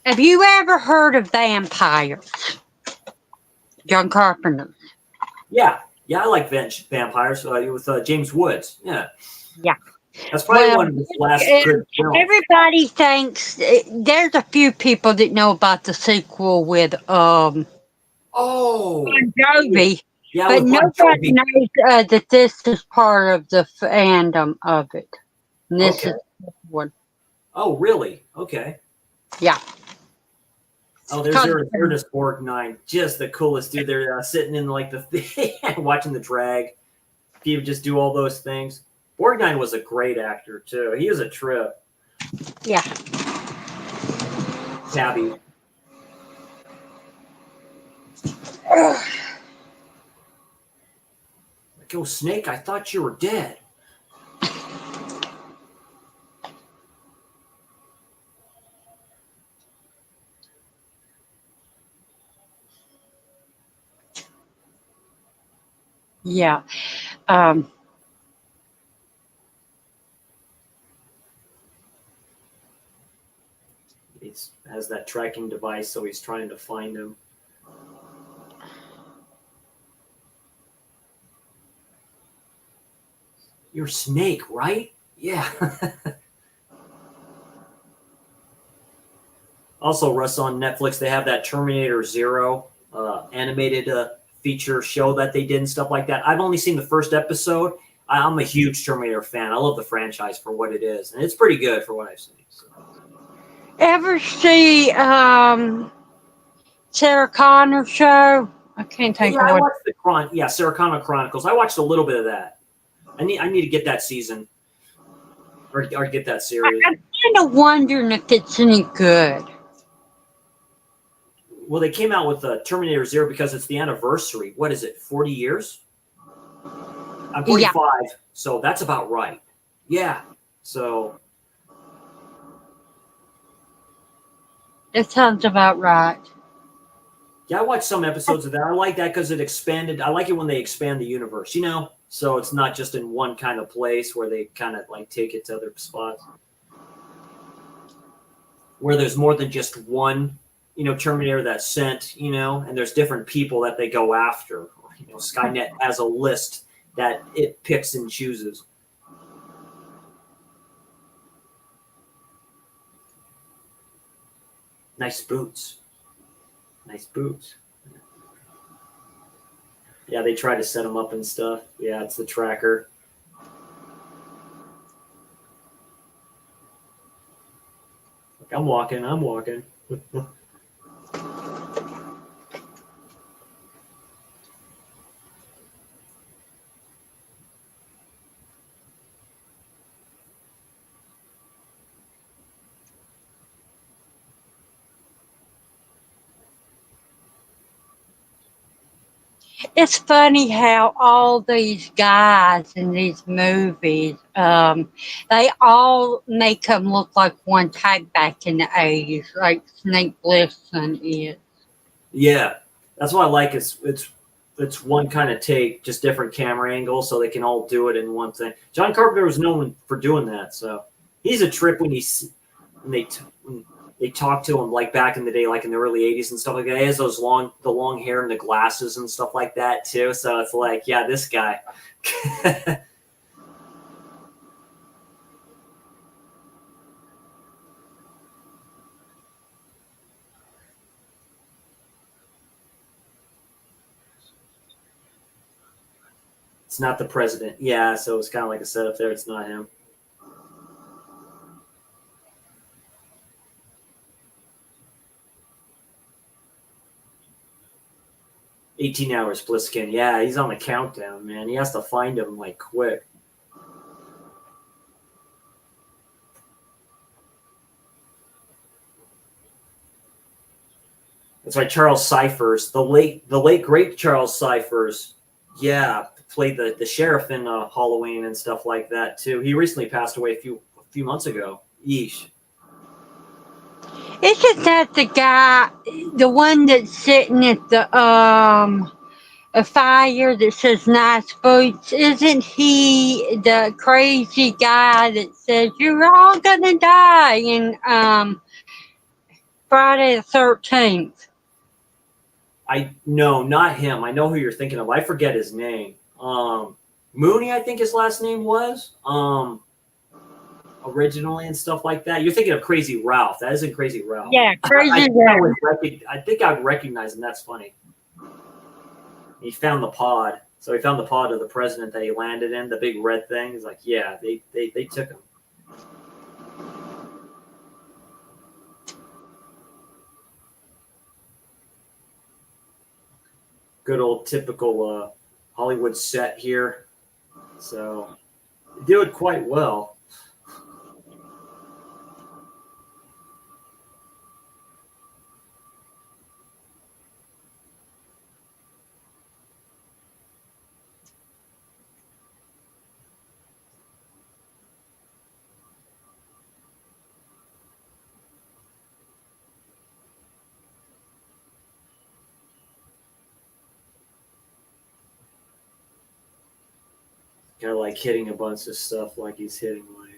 Have you ever heard of vampires? John Carpenter. Yeah, I like vampires with James Woods. Yeah. That's probably one of his last good films. Everybody thinks there's a few people that know about the sequel with Bon Jovi, but nobody knows that this is part of the fandom of it. And this is one. Oh, really? Okay. Yeah. Oh, there's Ernest Borgnine, just the coolest dude. They're sitting in like the watching the drag. He would just do all those things. Borgnine was a great actor too. He was a trip. Yeah. Tabby. Like, oh, Snake, I thought you were dead. Yeah. He has that tracking device, so he's trying to find him. You're Snake, right? Yeah. Also, Russ, on Netflix, they have that Terminator Zero animated feature show that they did and stuff like that. I've only seen the first episode. I'm a huge Terminator fan. I love the franchise for what it is, and it's pretty good for what I've seen. So. Ever see Sarah Connor show? I can't think of I what. watched the Sarah Connor Chronicles. I watched a little bit of that. I need to get that season or get that series. I'm kind of wondering if it's any good. Well, they came out with Terminator Zero because it's the anniversary. What is it, 40 years? I'm 45, so that's about right. Yeah, so. That sounds about right. Yeah, I watched some episodes of that. I like that because it expanded. I like it when they expand the universe, so it's not just in one kind of place where they kind of like take it to other spots. Where there's more than just one, Terminator that's sent, and there's different people that they go after. Skynet has a list that it picks and chooses. Nice boots. Nice boots. Yeah, they try to set them up and stuff. Yeah, it's the tracker. I'm walking. It's funny how all these guys in these movies, they all make them look like one type back in the 80s, like Snake Plissken is. Yeah, that's what I like. It's one kind of take, just different camera angles, so they can all do it in one thing. John Carpenter was known for doing that, so he's a trip when they talk to him, like back in the day, like in the early 80s and stuff like that. He has the long hair and the glasses and stuff like that too. So it's like, yeah, this guy. It's not the president. Yeah, so it's kind of like a setup there. It's not him. "18 hours, Plissken." Yeah, he's on the countdown, man. He has to find him like quick. That's right, Charles Cyphers, the late great Charles Cyphers. Yeah, played the sheriff in Halloween and stuff like that too. He recently passed away a few months ago. Yeesh. Isn't that the guy, the one that's sitting at the a fire that says nice boots? Isn't he the crazy guy that says you're all gonna die in Friday the 13th? No, not him. I know who you're thinking of. I forget his name. Mooney, I think his last name was. Originally and stuff like that. You're thinking of Crazy Ralph. That isn't Crazy Ralph. Yeah, Crazy Ralph. I think I would recognize him. That's funny. He found the pod. So he found the pod of the president that he landed in, the big red thing. He's like, yeah, they took him. That's Good old typical Hollywood set here. So they do it quite well. Kind of like hitting a bunch of stuff, like he's hitting like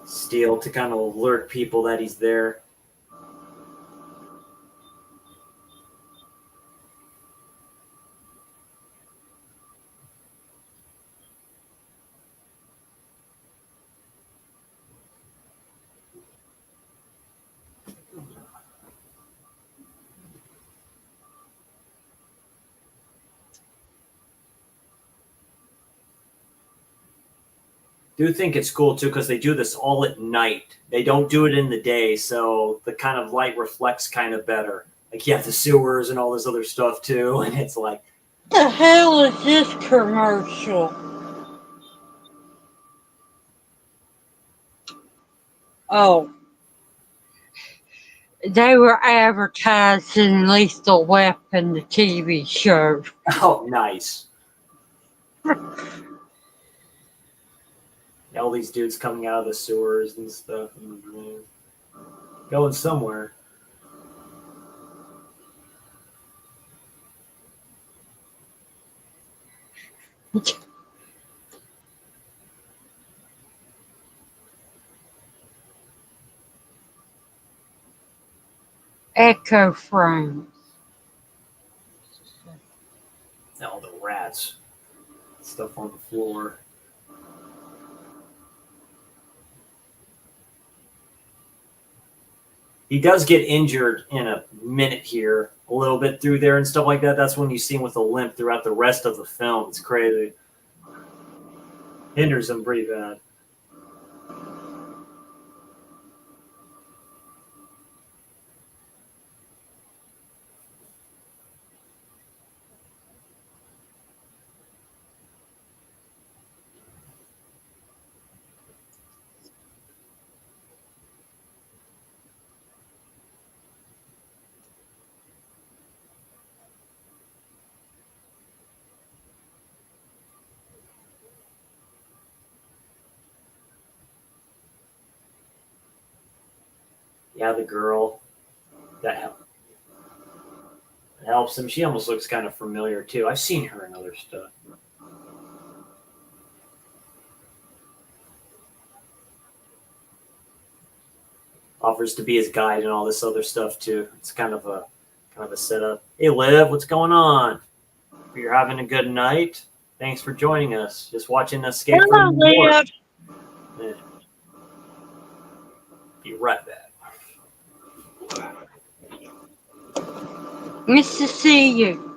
steel to kind of alert people that he's there. Do think it's cool too because they do this all at night. They don't do it in the day, so the kind of light reflects kind of better. Like you have the sewers and all this other stuff too, and it's like, What the hell is this commercial? Oh, they were advertising Lethal Weapon, the TV show. oh, nice. All these dudes coming out of the sewers and stuff, and going somewhere. Echo frames. All the rats, stuff on the floor. He does get injured in a minute here, a little bit through there and stuff like that. That's when you see him with a limp throughout the rest of the film. It's crazy. Hinders him pretty bad. Yeah, the girl that helps him. She almost looks kind of familiar too. I've seen her in other stuff. Offers to be his guide and all this other stuff too. It's kind of a setup. Hey, Liv, what's going on? If you're having a good night, thanks for joining us. Just watching Escape Hello, from New York. Liv. Yeah. Be right back. Nice to see you.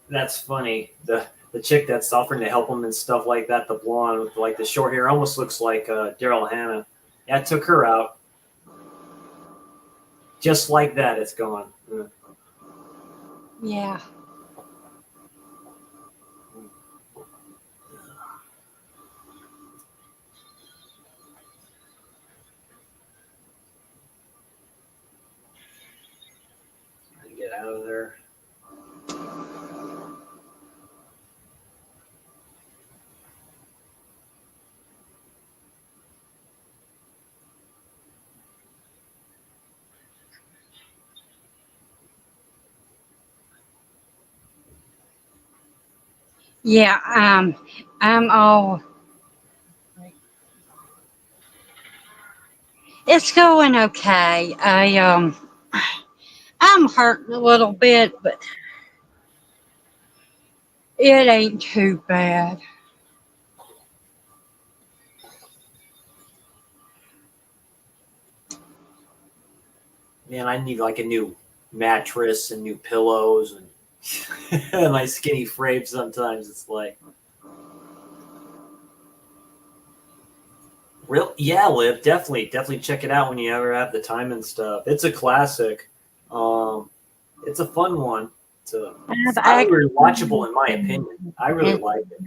That's funny. The chick that's offering to help him and stuff like that, the blonde with like the short hair, almost looks like Daryl Hannah. Yeah, it took her out. Just like that, it's gone. Yeah. Get out of there. Yeah, I'm all It's going okay. I'm hurting a little bit, but it ain't too bad. Man, I need like a new mattress and new pillows and my skinny frame sometimes. It's like, real, yeah, Liv, definitely check it out when you ever have the time and stuff. It's a classic. It's a fun one. It's I've highly actually rewatchable in my opinion. I really like it.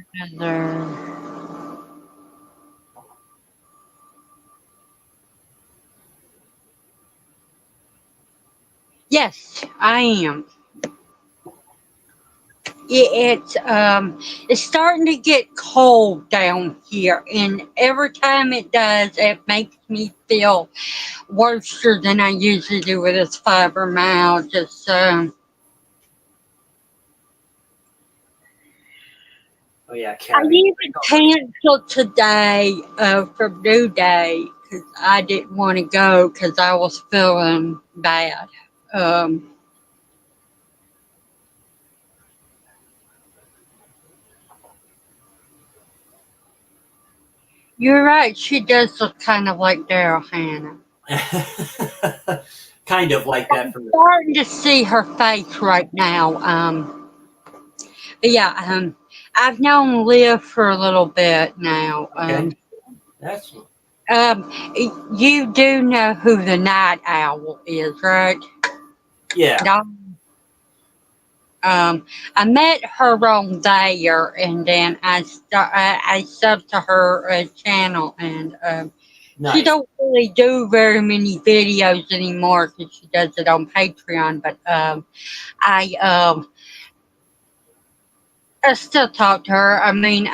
Yes, I am. It's starting to get cold down here, and every time it does, it makes me feel worse than I usually do with this fibromyalgia. So Oh yeah, I Cabby. even canceled today for New Day because I didn't want to go because I was feeling bad. Um, you're right. She does look kind of like Daryl Hannah. Kind of like that from the Starting to see her face right now. But yeah, I've known Liv for a little bit now. okay. That's You do know who the Night Owl is, right? yeah. I met her on there, and then I subbed to her channel, and she Nice. don't really do very many videos anymore because she does it on Patreon. But I I still talk to her. I mean,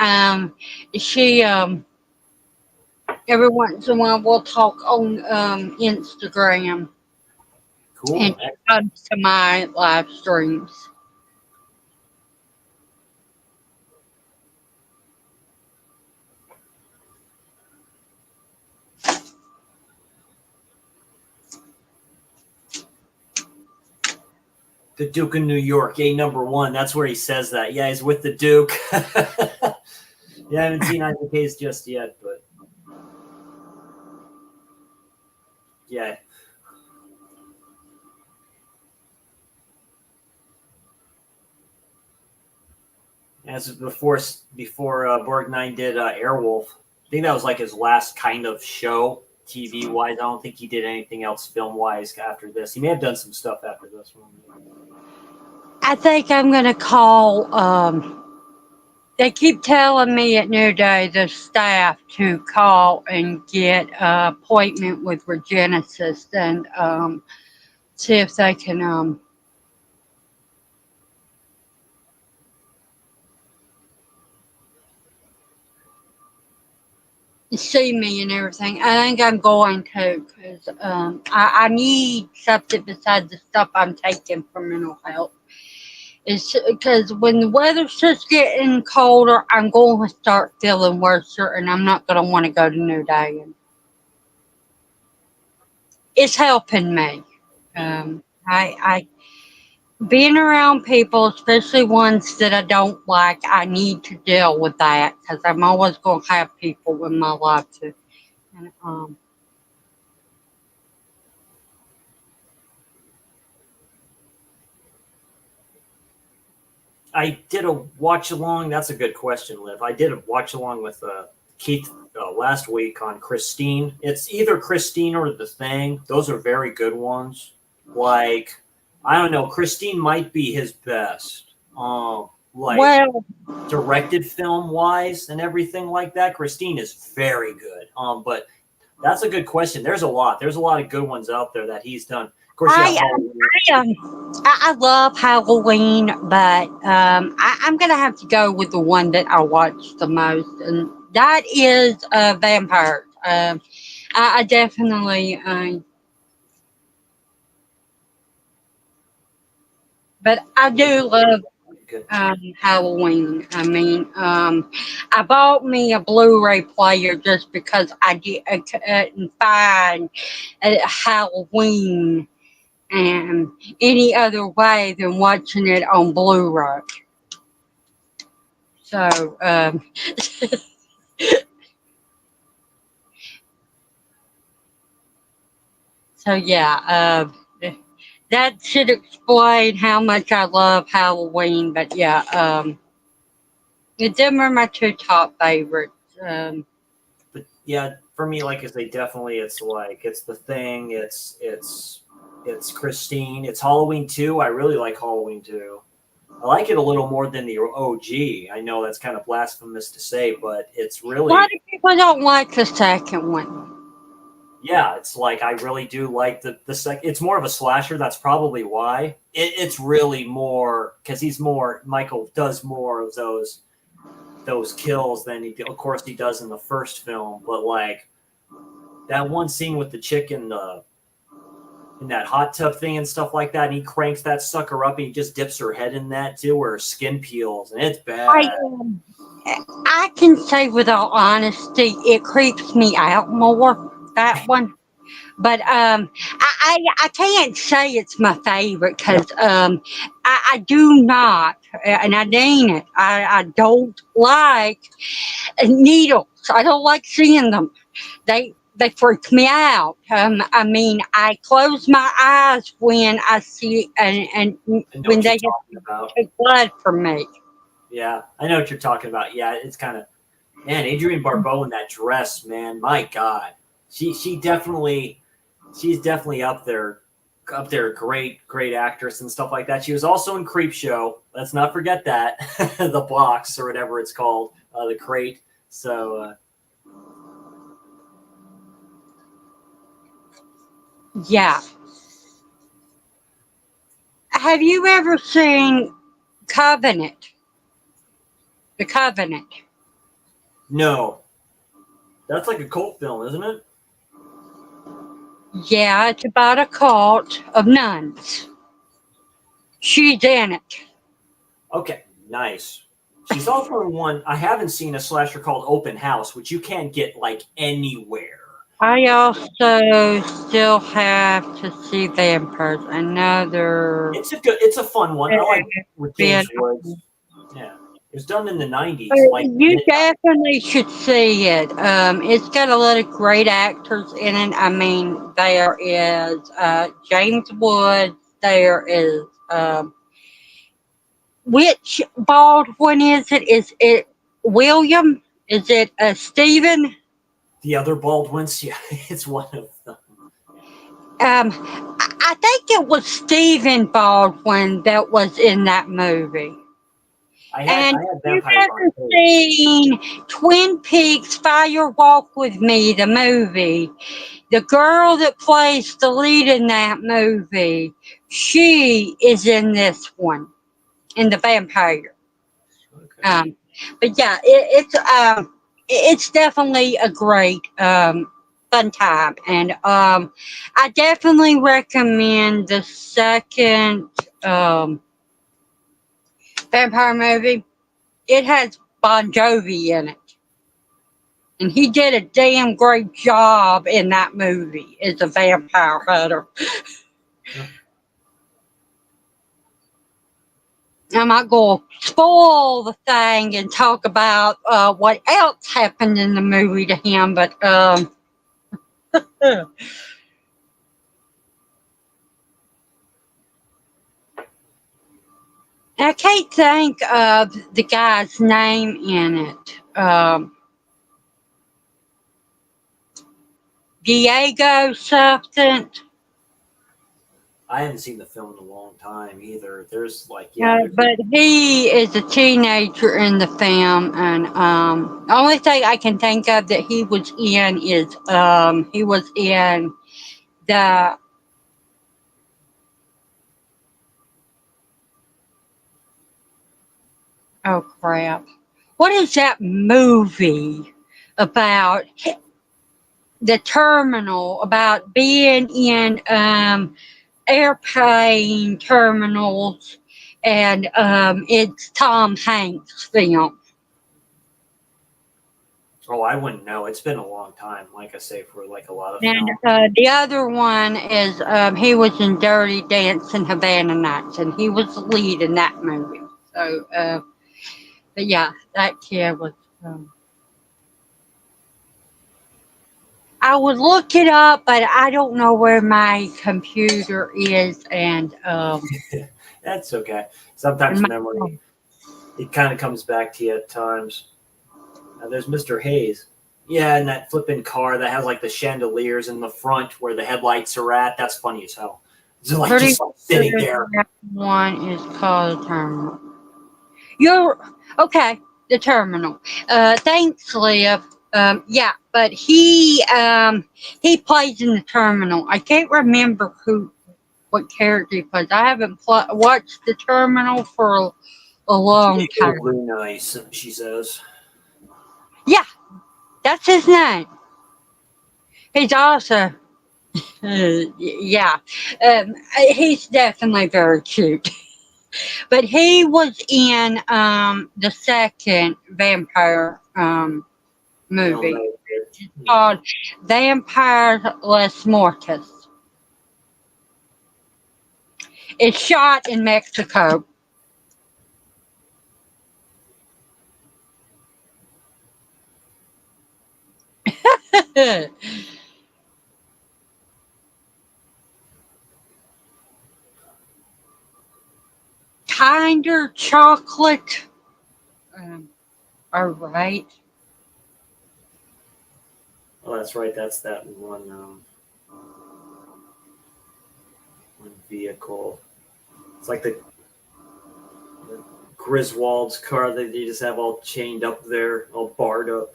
she every once in a while we'll talk on Instagram, and Cool. she comes to my live streams. The Duke of New York, A #1. That's where he says that. Yeah, he's with the Duke. Yeah, I haven't seen either case just yet, but yeah. As before Borgnine did Airwolf. I think that was like his last kind of show, TV wise. I don't think he did anything else film wise after this. He may have done some stuff after this one. I think I'm gonna call. They keep telling me at New Day, the staff, to call and get an appointment with Regenesis and see if they can see me and everything. I think I'm going to because I need something besides the stuff I'm taking for mental health. It's because when the weather's just getting colder, I'm going to start feeling worse, and I'm not going to want to go to New Day. And it's helping me. I being around people, especially ones that I don't like, I need to deal with that because I'm always going to have people in my life to. And, I did a watch along. That's a good question, Liv. I did a watch along with Keith last week on Christine. It's either Christine or The Thing. Those are very good ones. Like, I don't know, Christine might be his best. Like well, directed film wise and everything like that. Christine is very good. But that's a good question. There's a lot. There's a lot of good ones out there that he's done. Of course, you have I love Halloween, but I'm gonna have to go with the one that I watch the most, and that is Vampires. I definitely, but I do love. Good. Halloween. I mean, I bought me a Blu-ray player just because I couldn't find a Halloween any other way than watching it on Blu-ray. So, yeah, that should explain how much I love Halloween. But yeah, them are my two top favorites. But yeah, for me, like I say, definitely it's The Thing, it's Christine, it's Halloween 2. I really like Halloween 2. I like it a little more than the OG. I know that's kind of blasphemous to say, but it's A really, lot of people don't like the second one. yeah, it's like I really do like the second. It's more of a slasher. That's probably why. It's really more because Michael does more of those kills than of course he does in the first film. But like that one scene with the chick in that hot tub thing and stuff like that, and he cranks that sucker up and he just dips her head in that too, where her skin peels, and it's bad. I can say with all honesty, it creeps me out more, that one. But I can't say it's my favorite because I do not, and I mean it. I don't like needles. I don't like seeing them. They freak me out. I mean, I close my eyes when I see and I know when what they you're talking about. take blood from me. Yeah, I know what you're talking about. Yeah, it's kind of, man, Adrienne Barbeau in that dress, man. My God, she's definitely up there. Great actress and stuff like that. She was also in Creepshow. Let's not forget that. The box or whatever it's called, the crate. So Yeah. Have you ever seen Covenant? The Covenant. no, that's like a cult film, isn't it? Yeah, it's about a cult of nuns. She's in it. Okay, nice. She's also in one. I haven't seen a slasher called Open House, which you can't get like anywhere. I also still have to see Vampires. Another It's a fun one. I like with bit. James Woods. Yeah, it was done in the '90s, like You mid. definitely should see it. It's got a lot of great actors in it. I mean, there is James Woods. There is which Baldwin is it? Is it William? Is it Stephen? The other Baldwins, yeah, it's one of them. I think it was Stephen Baldwin that was in that movie. I And had you Vampires ever on tape. seen Twin Peaks Fire Walk with Me, the movie? The girl that plays the lead in that movie, she is in this one, in the vampire. Okay. But yeah, it's definitely a great fun time, and I definitely recommend the second vampire movie. It has Bon Jovi in it, and he did a damn great job in that movie as a vampire hunter. I'm not going to spoil the thing and talk about what else happened in the movie to him, but I can't think of the guy's name in it. Diego something. I haven't seen the film in a long time either. There's like, yeah, But he is a teenager in the film, and the only thing I can think of that he was in is he was in the oh crap, what is that movie about the terminal, about being in airplane terminals and it's Tom Hanks' film. Oh, I wouldn't know. It's been a long time, like I say, for like a lot of And films. the other one is he was in Dirty Dancing Havana Nights, and he was the lead in that movie. So, but yeah, that kid was. I would look it up, but I don't know where my computer is, and That's okay. Sometimes my memory, it kind of comes back to you at times. There's Mr. Hayes. Yeah, and that flipping car that has like the chandeliers in the front where the headlights are at. That's funny as hell. It's like pretty just like sitting there. that one is called Terminal. You're okay. The Terminal. Thanks, Liv. Yeah, but he plays in the Terminal. I can't remember what character he plays. I haven't watched the Terminal for a long Diego time. Luna, she says. Yeah, that's his name. He's also yeah. He's definitely very cute. But he was in the second vampire movie called Vampire Les Mortis. It's shot in Mexico. Kinder chocolate. All right. Oh, that's right. That's that one vehicle. It's like the Griswold's car that they just have all chained up there, all barred up.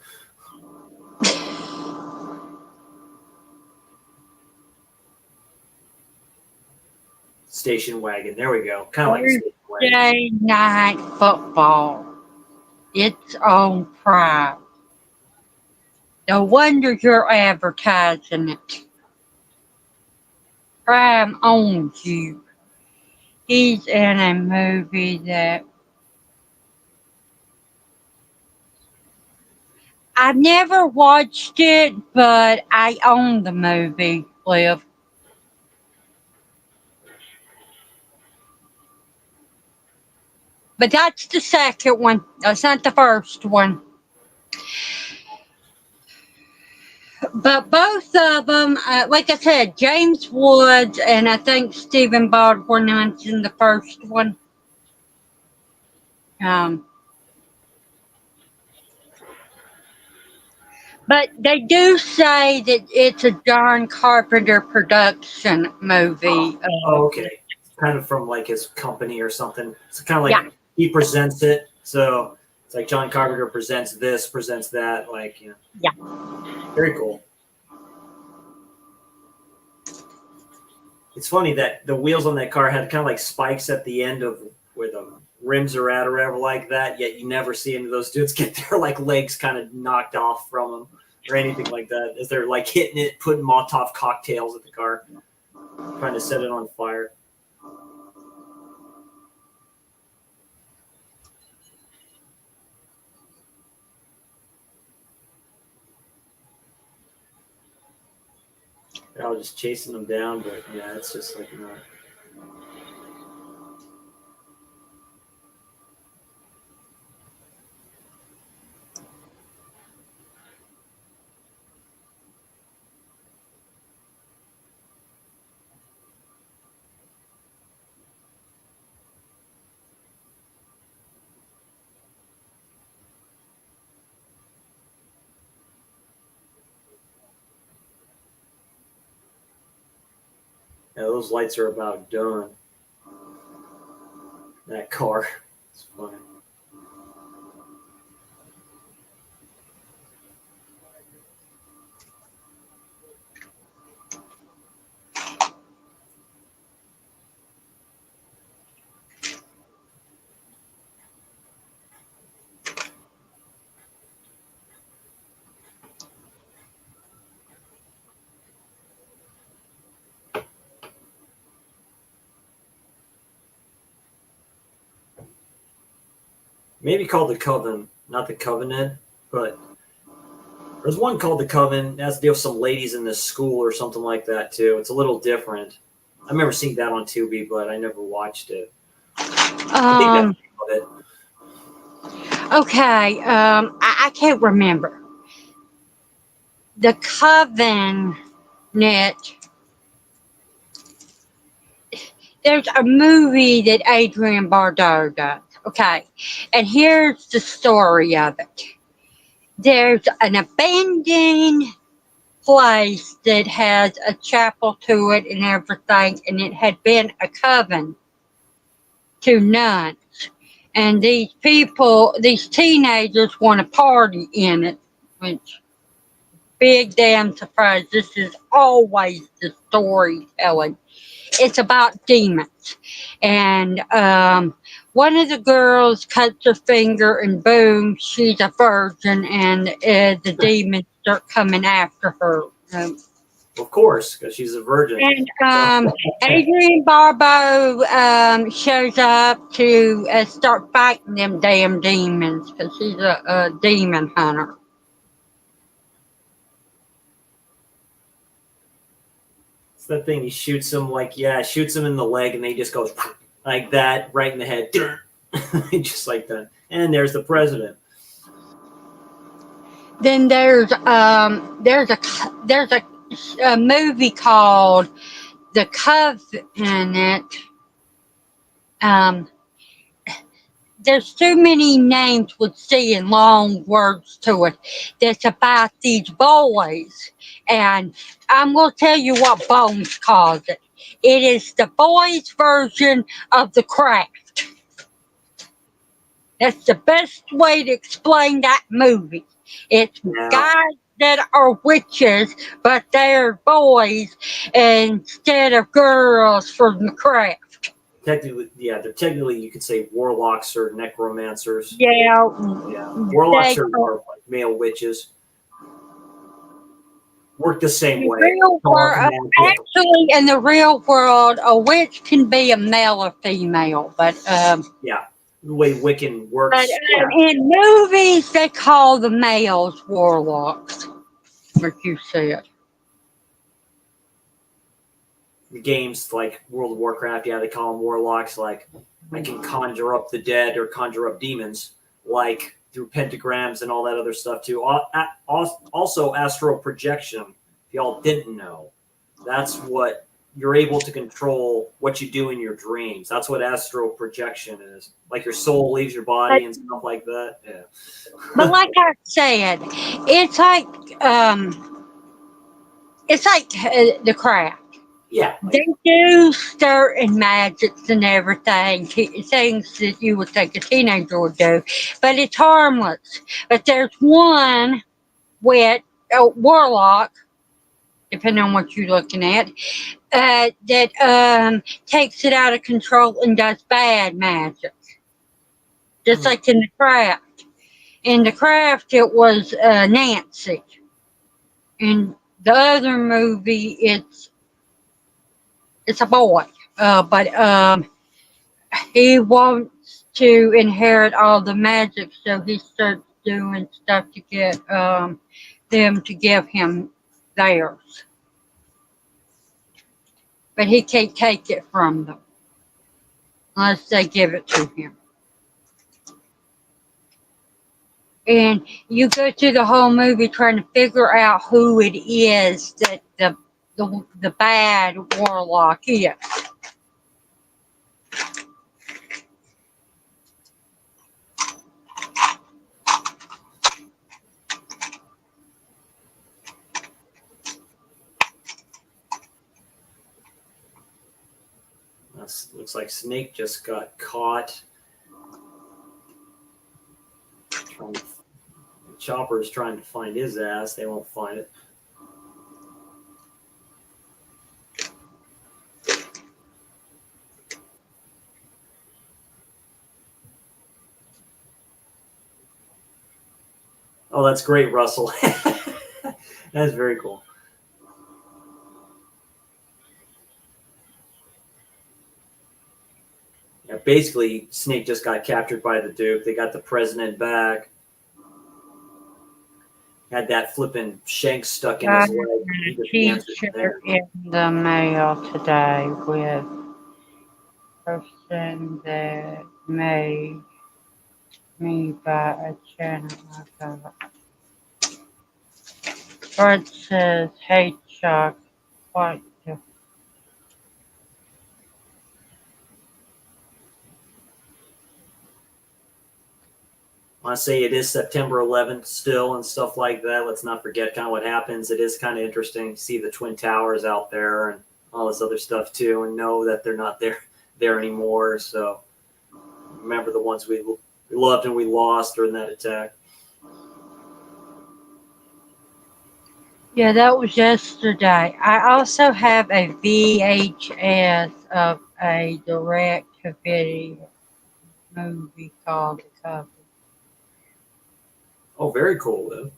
Station wagon. There we go. Kind of like a station wagon. Thursday night football. It's on Prime. No wonder you're advertising it. Prime owns you. He's in a movie that I never watched it, but I own the movie, Liv. But that's the second one. That's not the first one. But both of them, like I said, James Woods and I think Stephen Baldwin was in the first one. But they do say that it's a John Carpenter production movie. Oh, okay. Kind of from like his company or something. It's kind of like Yeah. he presents it. So it's like John Carpenter presents this, presents that. Like, Yeah. Very cool. It's funny that the wheels on that car had kind of like spikes at the end of where the rims are at or whatever like that, yet you never see any of those dudes get their like legs kind of knocked off from them or anything like that as they're like hitting it, putting Molotov cocktails at the car, trying to set it on fire. I was just chasing them down, but yeah, it's just like not. Yeah, those lights are about done. That car. It's funny. Maybe called The Coven, not The Covenant, but there's one called The Coven. It has to deal with some ladies in this school or something like that too. It's a little different. I remember seeing that on Tubi, but I never watched it. I think that's the name of it. Okay. I can't remember. The Covenant. There's a movie that Adrian Barbeau does. Okay. And here's the story of it. There's an abandoned place that has a chapel to it and everything, and it had been a coven to nuns. And these people, these teenagers want to party in it, which big damn surprise. This is always the storytelling. It's about demons. And one of the girls cuts her finger and boom, she's a virgin, and the demons start coming after her. Of course, because she's a virgin. And Adrian Barbeau shows up to start fighting them damn demons because he's a demon hunter. It's that thing. He shoots him shoots him in the leg, and they just goes like that, right in the head, just like that. And there's the president. Then there's a movie called The Covenant. There's too many names with C and long words to it. That's about these boys. And I'm going to tell you what Bones calls it. It is the boys' version of The Craft. That's the best way to explain that movie. It's guys that are witches, but they're boys instead of girls from The Craft. Technically, you could say warlocks or necromancers. Yeah. Warlocks are more like male witches. Work the same way. Actually, in the real world, a witch can be a male or female, but the way Wiccan works. But in movies, they call the males warlocks, like you said. The games like World of Warcraft, they call them warlocks. Like, I can conjure up the dead or conjure up demons, like through pentagrams and all that other stuff too. Also, astral projection. If y'all didn't know, that's what you're able to control what you do in your dreams. That's what astral projection is. Like your soul leaves your body and stuff like that. Yeah. But like I said, it's like The Craft. Yeah. They do certain magics and everything, things that you would think a teenager would do, but it's harmless. But there's one with a warlock, depending on what you're looking at, that takes it out of control and does bad magic. Just like in The Craft. In The Craft, it was Nancy. In the other movie, it's a boy, but he wants to inherit all the magic, so he starts doing stuff to get them to give him theirs. But he can't take it from them unless they give it to him. And you go through the whole movie trying to figure out who it is that the bad warlock is. Looks like Snake just got caught. Chopper's trying to find his ass. They won't find it. Oh, that's great, Russell. That's very cool. Yeah, basically, Snake just got captured by the Duke. They got the president back. Had that flipping shank stuck in his leg. He just answered T-shirt there. in the mail today with person that made me buy a channel I got. Or it says, "Hey Chuck, what the I want to say it is September 11th still and stuff like that. Let's not forget kind of what happens. It is kind of interesting to see the Twin Towers out there and all this other stuff too, and know that they're not there anymore. So remember the ones we loved and we lost during that attack. Yeah, that was yesterday. I also have a VHS of a direct-to-video movie called The Cover. Oh, very cool, though.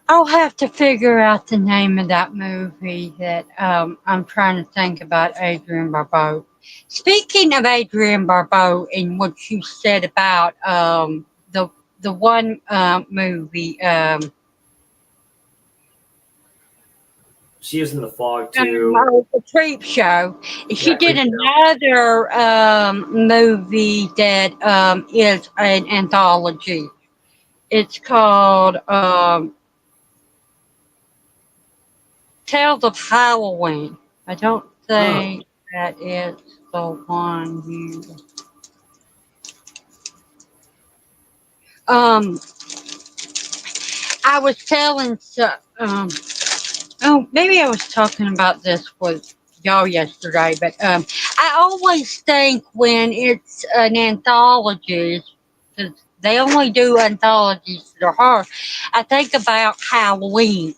I'll have to figure out the name of that movie that I'm trying to think about Adrienne Barbeau. Speaking of Adrienne Barbeau and what you said about the one movie, She was in The Fog too. The Creep Show. She Yeah, did Creep Show. another movie that is an anthology. It's called Tales of Halloween. I don't think that it's the one you. I was telling maybe I was talking about this with y'all yesterday, but I always think when it's an anthology, 'cause they only do anthologies that are horror, I think about Halloween.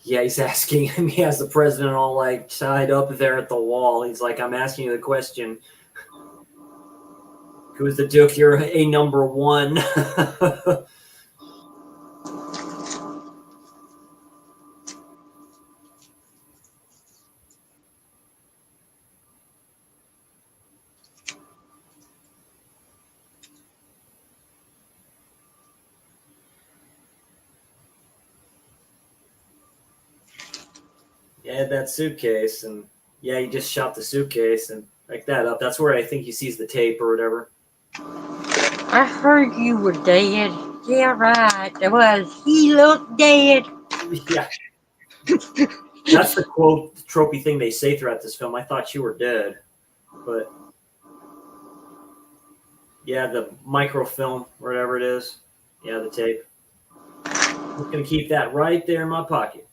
Yeah, he's asking him. He has the president all like tied up there at the wall. He's like, I'm asking you the question. Who's the Duke? You're a number one. Yeah, that suitcase, and yeah, he just shot the suitcase and picked that up. That's where I think he sees the tape or whatever. I heard you were dead. Yeah, right. It was. He looked dead. Yeah. That's the quote, tropey thing they say throughout this film. I thought you were dead. But yeah, the microfilm, or whatever it is. Yeah, the tape. I'm just going to keep that right there in my pocket.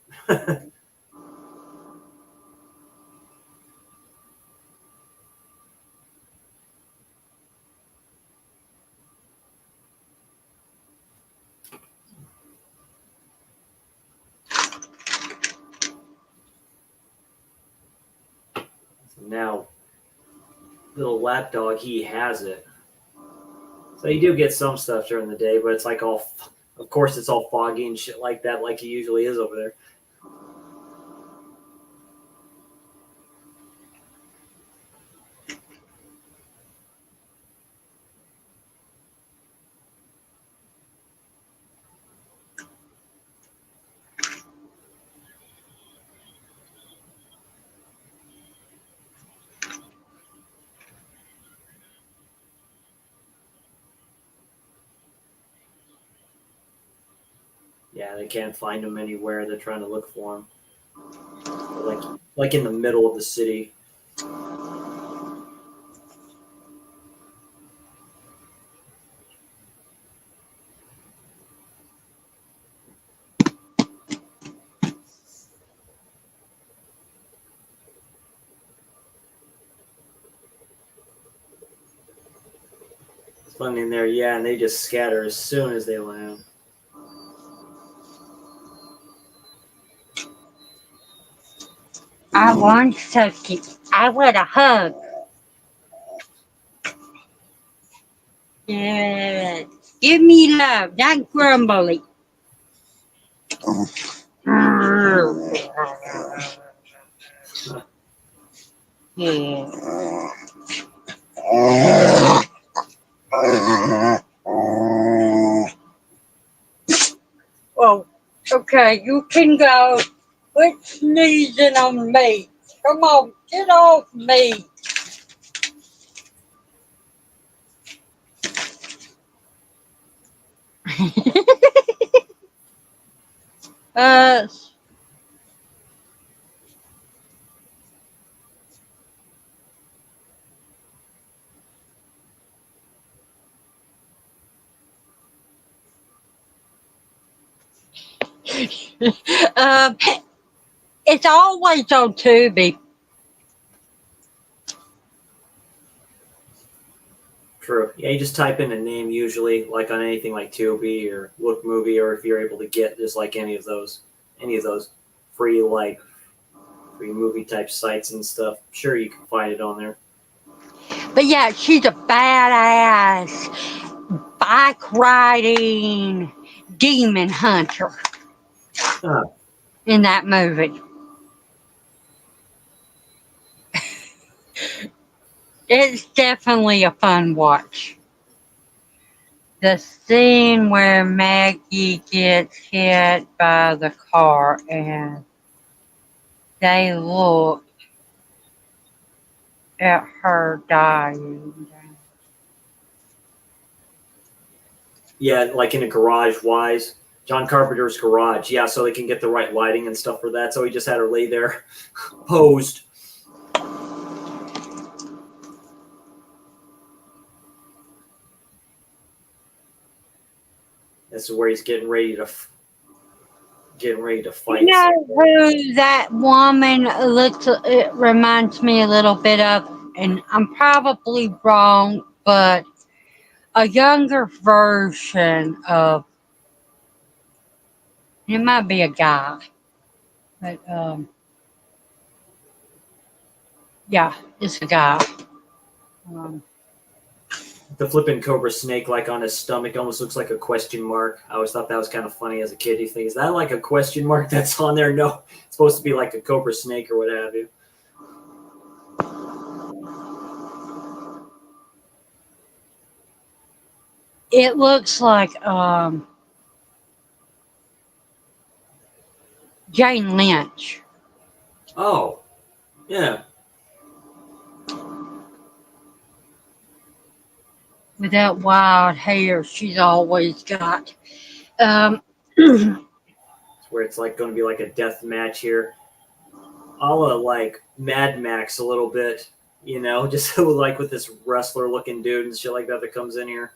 Now, little lapdog, he has it. So you do get some stuff during the day, but it's like all, of course, it's all foggy and shit like that, like he usually is over there. Yeah, they can't find him anywhere. They're trying to look for him. Like in the middle of the city. Fun in there, yeah, and they just scatter as soon as they land. I want Sophie. I want a hug. Yeah. Give me love, not grumbly. Yeah. Well, okay, you can go. Quit sneezing on me. Come on, get off me. uh, um, it's always on Tubi. True. Yeah, you just type in a name usually, like on anything like Tubi or Look Movie, or if you're able to get just like any of those free free movie type sites and stuff. Sure, you can find it on there. But yeah, she's a badass bike riding demon hunter in that movie. It's definitely a fun watch. The scene where Maggie gets hit by the car and they look at her dying. Yeah, like in a garage wise. John Carpenter's garage. Yeah, so they can get the right lighting and stuff for that. So he just had her lay there posed. This is where he's getting ready to fight. You know who that woman looks? It reminds me a little bit of, and I'm probably wrong, but a younger version of. It might be a guy, but yeah, it's a guy. The flipping cobra snake, like on his stomach, almost looks like a question mark. I always thought that was kind of funny as a kid. You think, is that like a question mark that's on there? No, it's supposed to be like a cobra snake or what have you. It looks like Jane Lynch. Oh, yeah. With that wild hair she's always got. Where it's like going to be like a death match here. All of like Mad Max a little bit, you know, just like with this wrestler looking dude and shit like that comes in here.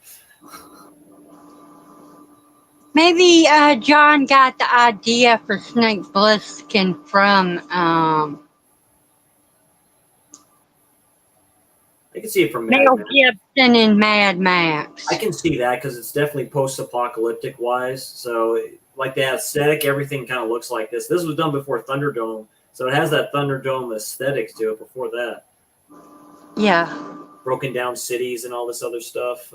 Maybe John got the idea for Snake Plissken from I can see it from Mad Mel Max. Gibson in Mad Max. I can see that because it's definitely post-apocalyptic wise. So, like the aesthetic, everything kind of looks like this. This was done before Thunderdome, so it has that Thunderdome aesthetic to it. Before that, Yeah. broken down cities and all this other stuff.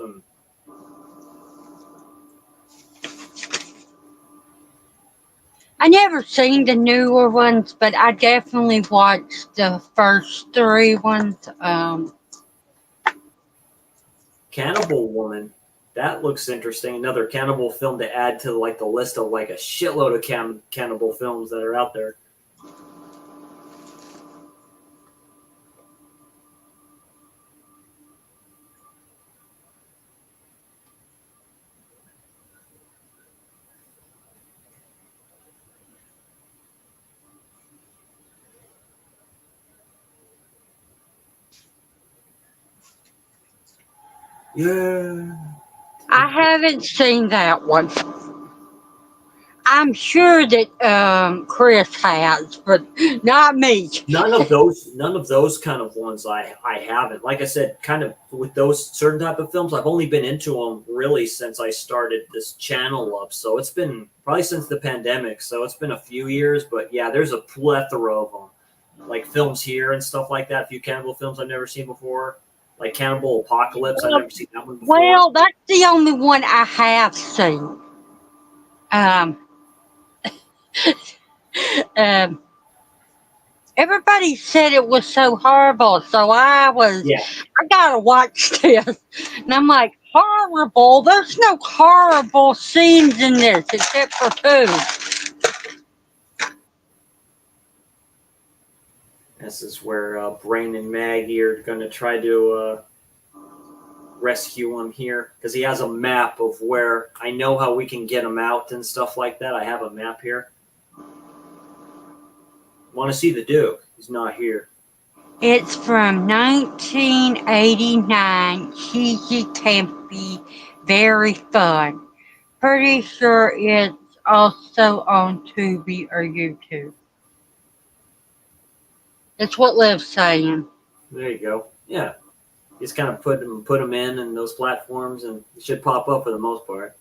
I never seen the newer ones, but I definitely watched the first three ones. Cannibal Woman, that looks interesting. Another cannibal film to add to like the list of like a shitload of cannibal films that are out there. Yeah. I haven't seen that one. I I'm sure that Chris has, but not me. None of those kind of ones I haven't. Like I said, kind of with those certain type of films, I've only been into them really since I started this channel up. So it's been probably since the pandemic. So it's been a few years, but yeah, there's a plethora of them, like films here and stuff like that. A few cannibal films I've never seen before, like Cannibal Apocalypse. I've never seen that one before. Well, that's the only one I have seen. Um, Everybody said it was so horrible, so I gotta watch this. And I'm like, horrible? There's no horrible scenes in this except for food. This is where Brain and Maggie are going to try to rescue him here because he has a map of where I know how we can get him out and stuff like that. I have a map here. Want to see the Duke? He's not here. It's from 1989. Cheesy, campy, very fun. Pretty sure it's also on Tubi or YouTube. That's what Liv's saying. There you go. Yeah. Just kind of put them in those platforms, and it should pop up for the most part.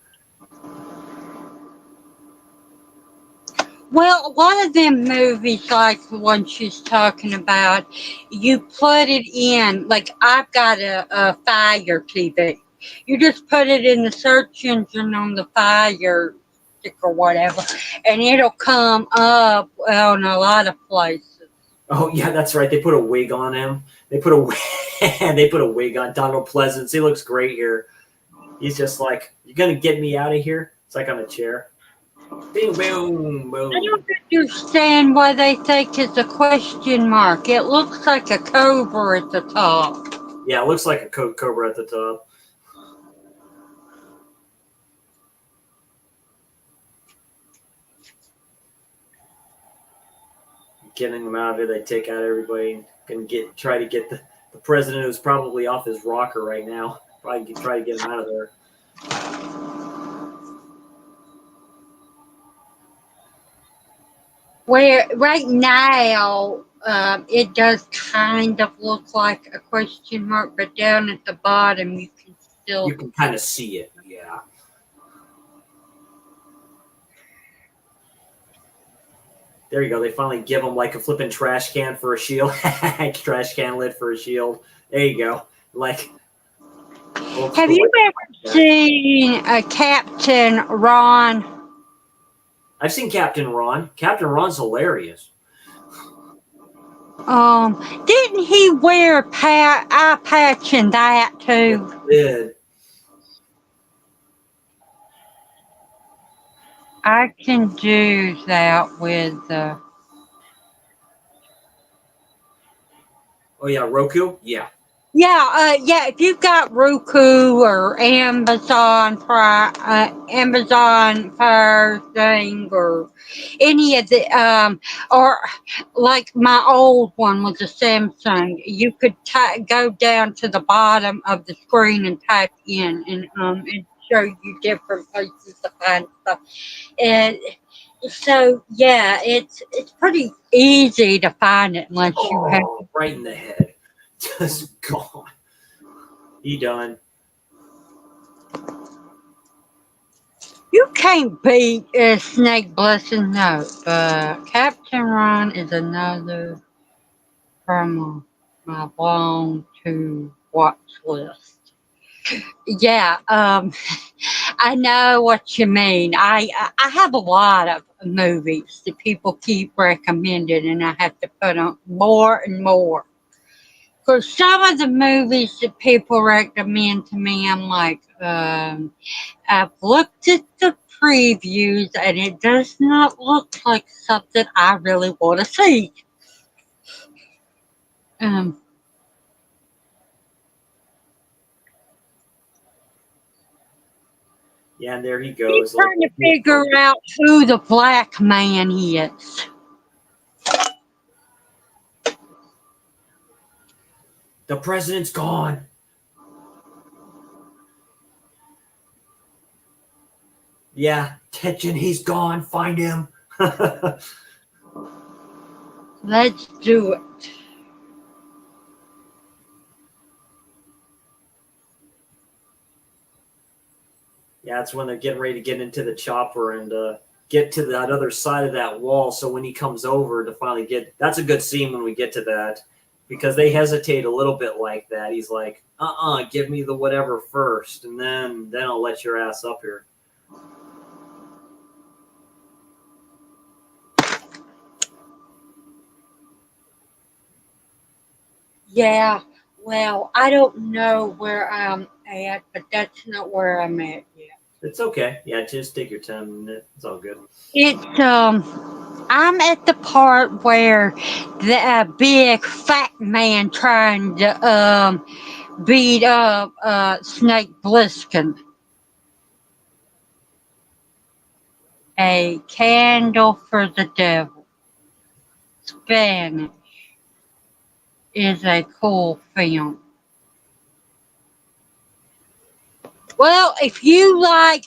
Well, a lot of them movies, like the one she's talking about, you put it in, like I've got a Fire TV. You just put it in the search engine on the Fire stick or whatever, and it'll come up on a lot of places. Oh yeah, that's right. They put a wig on him. They put a they put a wig on Donald Pleasance. He looks great here. He's just like, "You gonna get me out of here?" It's like on a chair. Boom, boom, boom. I don't understand why they think it's a question mark. It looks like a cobra at the top. Yeah, it looks like a cobra at the top. Getting them out of it, they take out everybody and try to get the president, who's probably off his rocker right now. Probably try to get him out of there. Where right now, it does kind of look like a question mark, but down at the bottom you can kind of see it. Yeah. There you go. They finally give him like a flipping trash can for a shield. Trash can lid for a shield. There you go. Like. Have you ever seen Captain Ron? I've seen Captain Ron. Captain Ron's hilarious. Didn't he wear eye patch in that too? He did. I can do that with. Oh yeah, Roku. Yeah. Yeah. If you've got Roku or Amazon Fire thing, or any of the or like my old one was a Samsung, you could go down to the bottom of the screen and type in, and show you different places to find stuff. And so yeah, it's pretty easy to find it unless you have right in the head. Just gone. He done. You can't beat Snake Blessing Note, but Captain Ron is another from my long to watch list. Yeah, I know what you mean. I have a lot of movies that people keep recommending, and I have to put on more and more. Because some of the movies that people recommend to me, I'm like, I've looked at the previews and it does not look like something I really want to see. Yeah, and there he goes. He's trying to figure out who the black man is. The president's gone. Yeah, attention, he's gone. Find him. Let's do it. Yeah, that's when they're getting ready to get into the chopper and get to that other side of that wall. So when he comes over to finally that's a good scene when we get to that, because they hesitate a little bit like that. He's like, give me the whatever first, and then I'll let your ass up here. Yeah, well, I don't know where I'm at, but that's not where I'm at yet. It's okay. Yeah, just take your time. It's all good. It's I'm at the part where the big fat man trying to beat up Snake Plissken. A Candle for the Devil. Spanish is a cool film. Well, if you like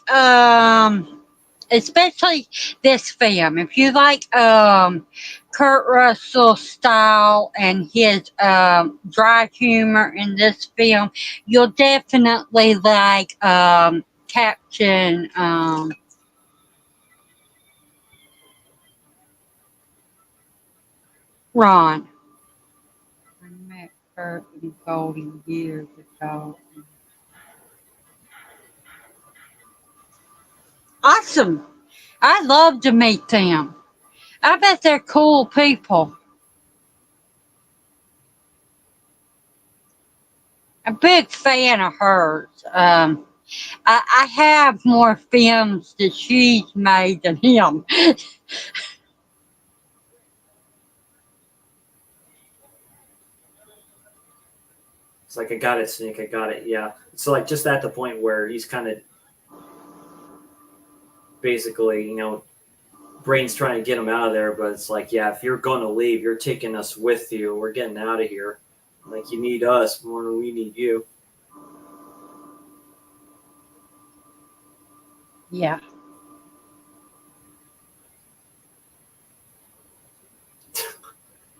especially this film, if you like Kurt Russell's style and his dry humor in this film, you'll definitely like Captain Ron. I met Kurt in Golden years ago. Awesome. I'd love to meet them. I bet they're cool people. A big fan of hers. I have more films that she's made than him. It's like, I got it, Snake. I got it. Yeah. So like just at the point where he's kind of basically, Brain's trying to get him out of there, but it's like, yeah, if you're going to leave, you're taking us with you. We're getting out of here. Like, you need us more than we need you. Yeah.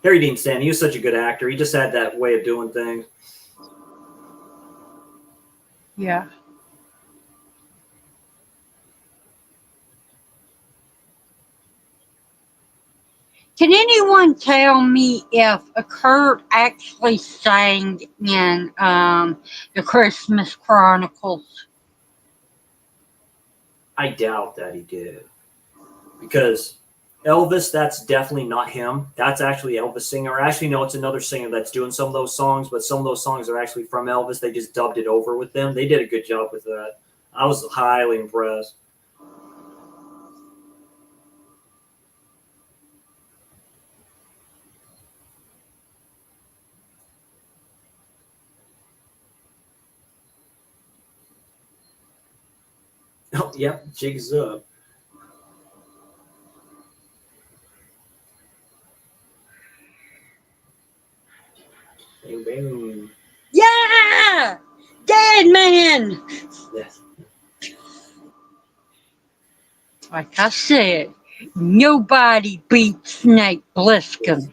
Harry Dean Stanton, he was such a good actor. He just had that way of doing things. Yeah. Can anyone tell me if Kurt actually sang in the Christmas Chronicles? I doubt that he did. Because Elvis, that's definitely not him. That's actually Elvis singer. Or actually, no, it's another singer that's doing some of those songs, but some of those songs are actually from Elvis. They just dubbed it over with them. They did a good job with that. I was highly impressed. Oh, yep, jigs up. Bang, bang. Yeah! Dead man! Yes. Like I said, nobody beats Snake Plissken.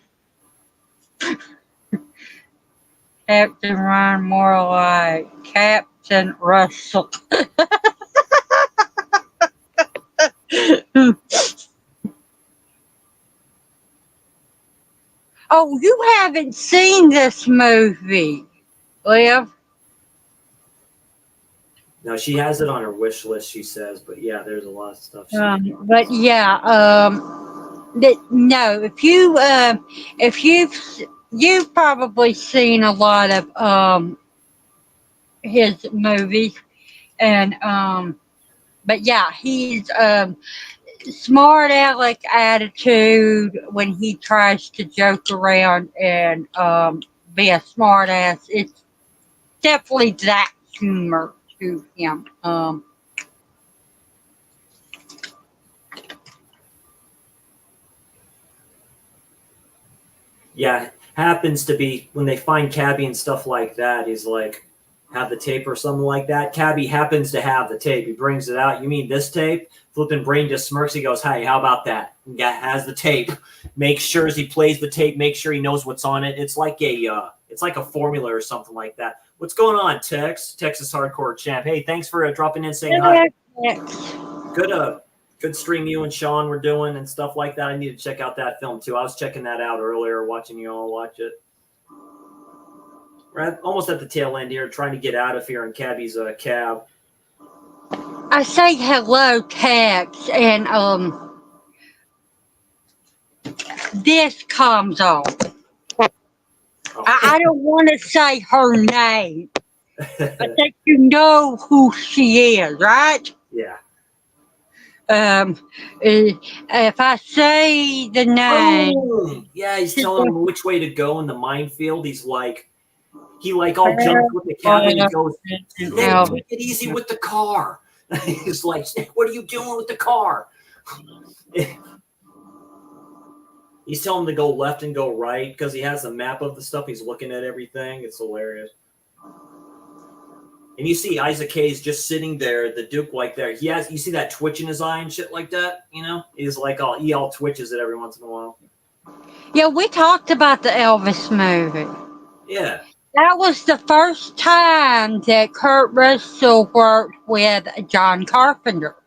Captain Ron, more like Captain Russell. Oh, you haven't seen this movie, Liv? Now, she has it on her wish list, she says, but yeah, there's a lot of stuff. But yeah, no. If you've probably seen a lot of his movies, and but yeah, he's smart aleck attitude when he tries to joke around and be a smart ass. It's definitely that humor to him. Yeah, happens to be when they find Cabby and stuff like that. He's like, have the tape or something like that. Cabby happens to have the tape. He brings it out. You mean this tape? Flippin' Brain just smirks. He goes, hey, how about that? And has the tape. Makes sure as he plays the tape, make sure he knows what's on it. It's like a formula or something like that. What's going on, Texas Hardcore Champ? Hey, thanks for dropping in, saying hi. Good stream you and Sean were doing and stuff like that. I need to check out that film too. I was checking that out earlier, watching you all watch it. We're almost at the tail end here, trying to get out of here in Cabby's cab. I say hello, Tex, and this comes on. Oh. I don't want to say her name. I think you know who she is, right? Yeah. If I say the name, yeah, he's telling him which way to go in the minefield. He all jumps with the cab and he goes, "Snake, take it easy with the car." He's like, "Snake, what are you doing with the car?" He's telling him to go left and go right because he has a map of the stuff. He's looking at everything. It's hilarious. And you see Isaac Hayes just sitting there, the Duke like there. You see that twitch in his eye and shit like that, you know? He's like he all twitches it every once in a while. Yeah, we talked about the Elvis movie. Yeah. That was the first time that Kurt Russell worked with John Carpenter.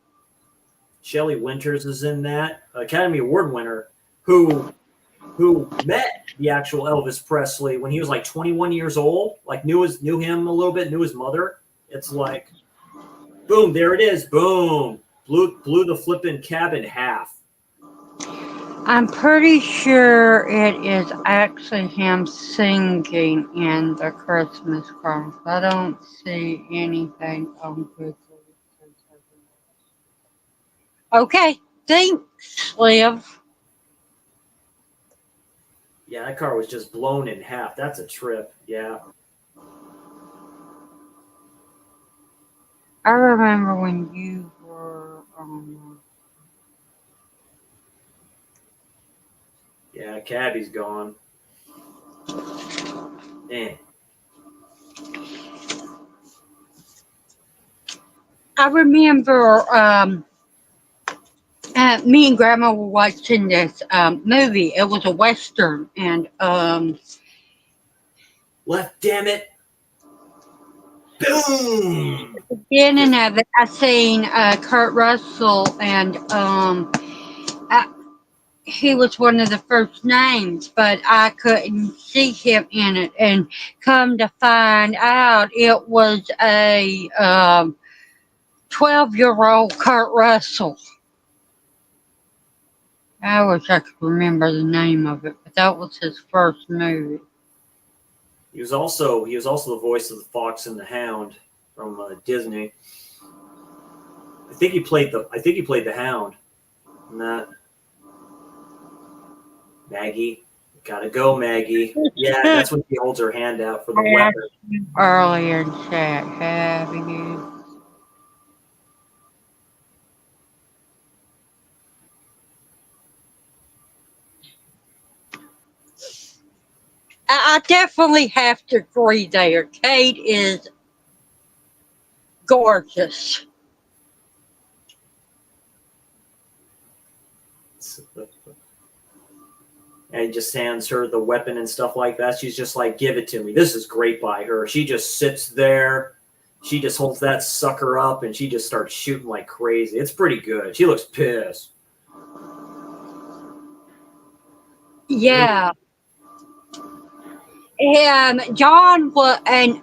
Shelley Winters is in that. Academy Award winner who met the actual Elvis Presley when he was like 21 years old, like knew him a little bit, knew his mother. It's like, boom, there it is. Boom. Blew the flipping cab in half. I'm pretty sure it is actually him singing in the Christmas Chronicles. I don't see anything on Google. Okay, thanks, Liv. Yeah, that car was just blown in half. That's a trip. Yeah. I remember when you were Yeah, Cabby's gone. Man. I remember me and Grandma were watching this movie. It was a Western, and Left, damn it. Boom! at the beginning of it, I seen Kurt Russell, and he was one of the first names, but I couldn't see him in it. And come to find out, it was a 12-year-old Kurt Russell. I wish I could remember the name of it, but that was his first movie. He was also the voice of the Fox and the Hound from Disney. I think he played the Hound in that. Maggie, gotta go, Maggie. Yeah, that's when she holds her hand out for the weapon. Earlier in chat, have you? I definitely have to agree there. Kate is gorgeous. And he just hands her the weapon and stuff like that. She's just like, give it to me. This is great by her. She just sits there. She just holds that sucker up and she just starts shooting like crazy. It's pretty good. She looks pissed. Yeah. John and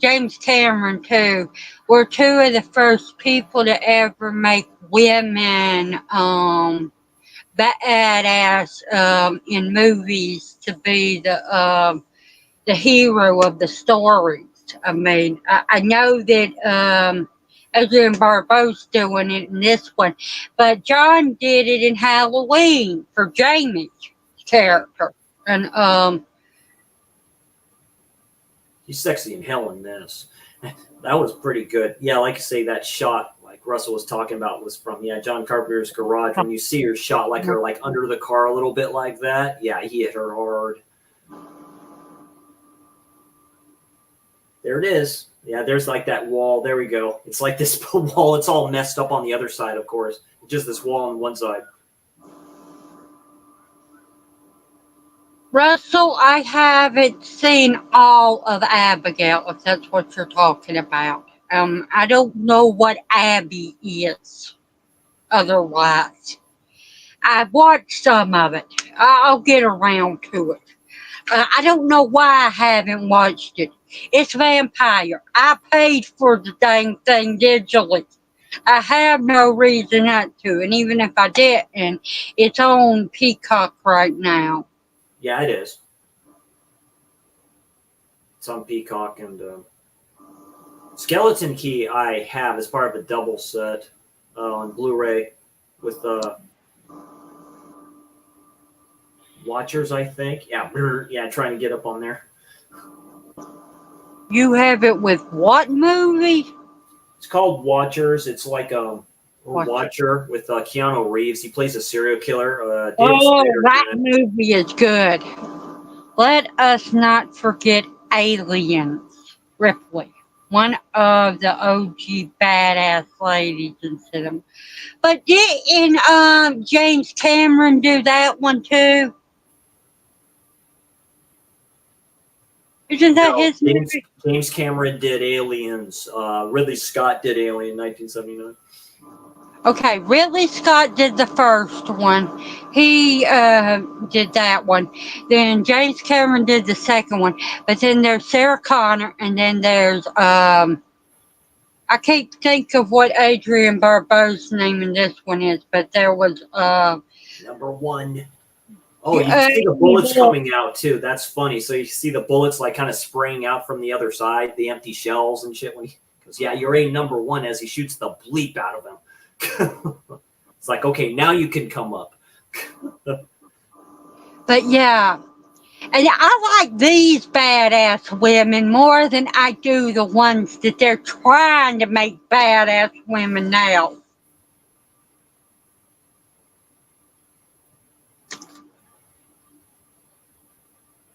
James Cameron too were two of the first people to ever make women badass in movies to be the hero of the stories. I mean, I know that Adrian Barbeau's doing it in this one, but John did it in Halloween for Jamie's character, and He's sexy in hell in this. That was pretty good. Yeah, like I say, that shot, like Russell was talking about, was from John Carpenter's garage. When you see her shot like her like under the car a little bit like that, yeah, he hit her hard. There it is. Yeah, there's like that wall. There we go. It's like this wall. It's all messed up on the other side, of course. Just this wall on one side. Russell, I haven't seen all of Abigail, if that's what you're talking about. I don't know what Abby is otherwise. I've watched some of it. I'll get around to it. I don't know why I haven't watched it. It's vampire. I paid for the dang thing digitally. I have no reason not to, and even if I didn't, it's on Peacock right now. Yeah, it is. It's on Peacock, and Skeleton Key I have as part of a double set on Blu-ray with Watchers, I think. Yeah, trying to get up on there. You have it with what movie? It's called Watchers. It's like a Watcher with Keanu Reeves. He plays a serial killer. That movie is good. Let us not forget Aliens. Ripley, one of the OG badass ladies in cinema. But didn't James Cameron do that one too? Isn't that his movie? James Cameron did Aliens. Ridley Scott did Alien in 1979. Okay, Ridley Scott did the first one. He did that one. Then James Cameron did the second one. But then there's Sarah Connor, and then there's I can't think of what Adrian Barbeau's name in this one is, but there was number one. Oh, you can see the bullets coming out too. That's funny. So you see the bullets like kind of spraying out from the other side, the empty shells and shit. When he goes, yeah, you're a number one, as he shoots the bleep out of him. It's like, okay, now you can come up. But yeah, and I like these badass women more than I do the ones that they're trying to make badass women now.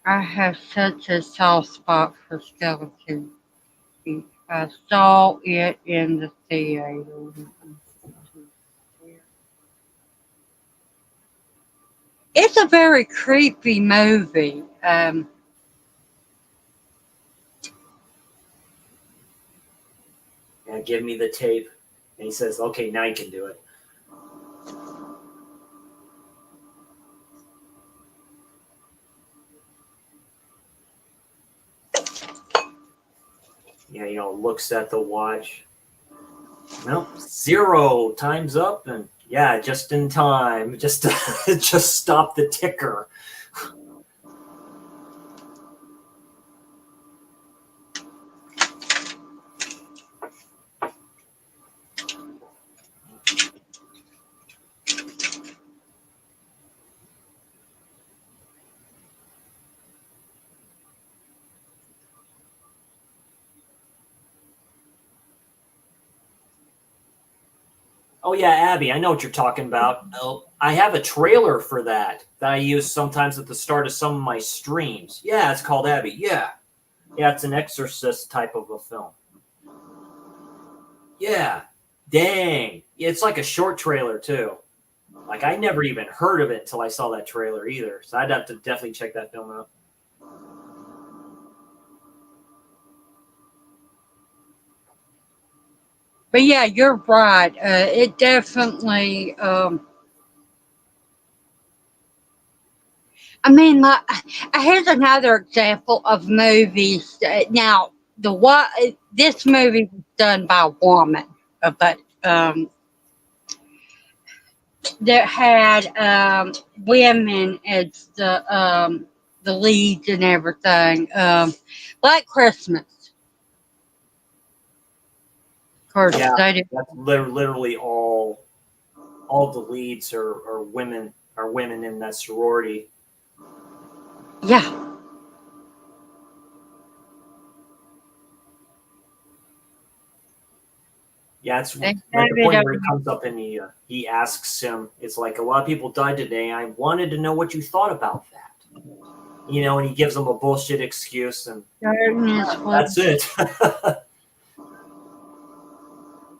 I have such a soft spot for Skeleton Key. I saw it in the theater. It's a very creepy movie. Yeah, give me the tape. And he says, okay, now you can do it. Yeah, looks at the watch. Well, 0, time's up, and yeah, just in time. Just stop the ticker. Oh yeah, Abby, I know what you're talking about. Oh, I have a trailer for that I use sometimes at the start of some of my streams. Yeah, it's called Abby. Yeah, it's an Exorcist type of a film. Yeah, dang, it's like a short trailer too. Like I never even heard of it until I saw that trailer either. So I'd have to definitely check that film out. But yeah, you're right. It definitely. I mean, here's another example of movies. Now, this movie was done by a woman, but that had women as the leads and everything. Black Christmas. Of course, Yeah, they did. that's literally all the leads are women in that sorority. Yeah. Yeah, it's like the point where he comes up and he asks him. It's like, a lot of people died today. I wanted to know what you thought about that. and he gives them a bullshit excuse, and Darkness that's was. it.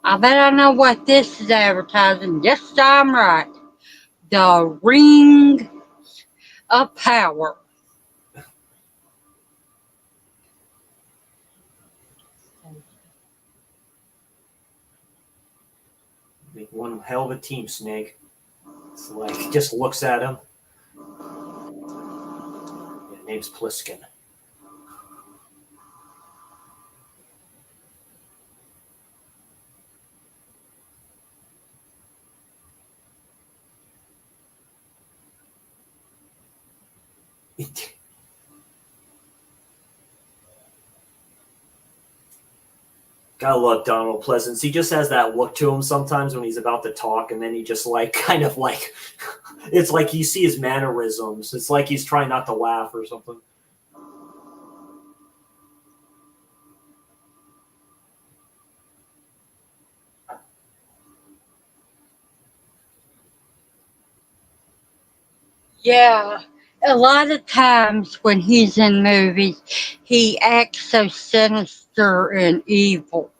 I bet I know what this is advertising. Yes, I'm right. The Ring of Power. Make one hell of a team, Snake. It's like he just looks at him. Yeah, name's Pliskin. Gotta love Donald Pleasance. He just has that look to him sometimes when he's about to talk, and then he just like kind of like it's like you see his mannerisms. It's like he's trying not to laugh or something. Yeah. A lot of times when he's in movies, he acts so sinister and evil.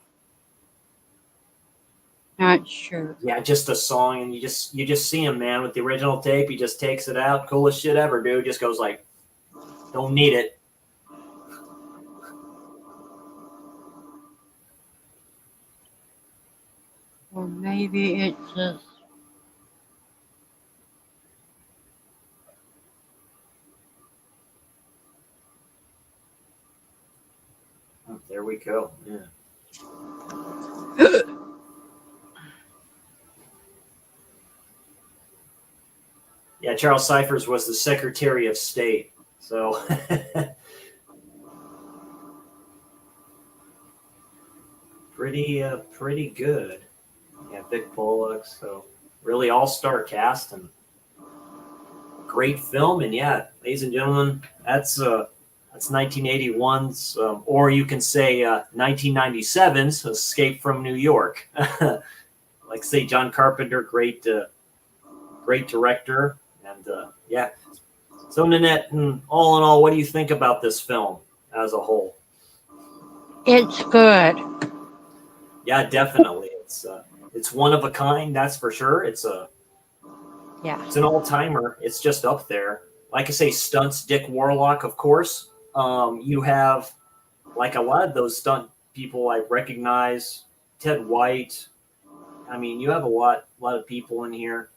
Not sure. Yeah, just a song, and you just see him, man, with the original tape. He just takes it out. Coolest shit ever, dude. Just goes like, don't need it. Or maybe it's just. Oh, there we go. Yeah. Yeah, Charles Cyphers was the Secretary of State. So pretty good. Yeah, Vic Bullock. So really all-star cast and great film. And yeah, ladies and gentlemen, that's 1981's, or you can say 1997's Escape from New York. Like say John Carpenter, great director, and yeah. So Nannette, all in all, what do you think about this film as a whole? It's good. Yeah, definitely. It's one of a kind, that's for sure. It's an all-timer. It's just up there. Like I say, stunts, Dick Warlock, of course. You have like a lot of those stunt people I recognize. Ted White. I mean, you have a lot of people in here.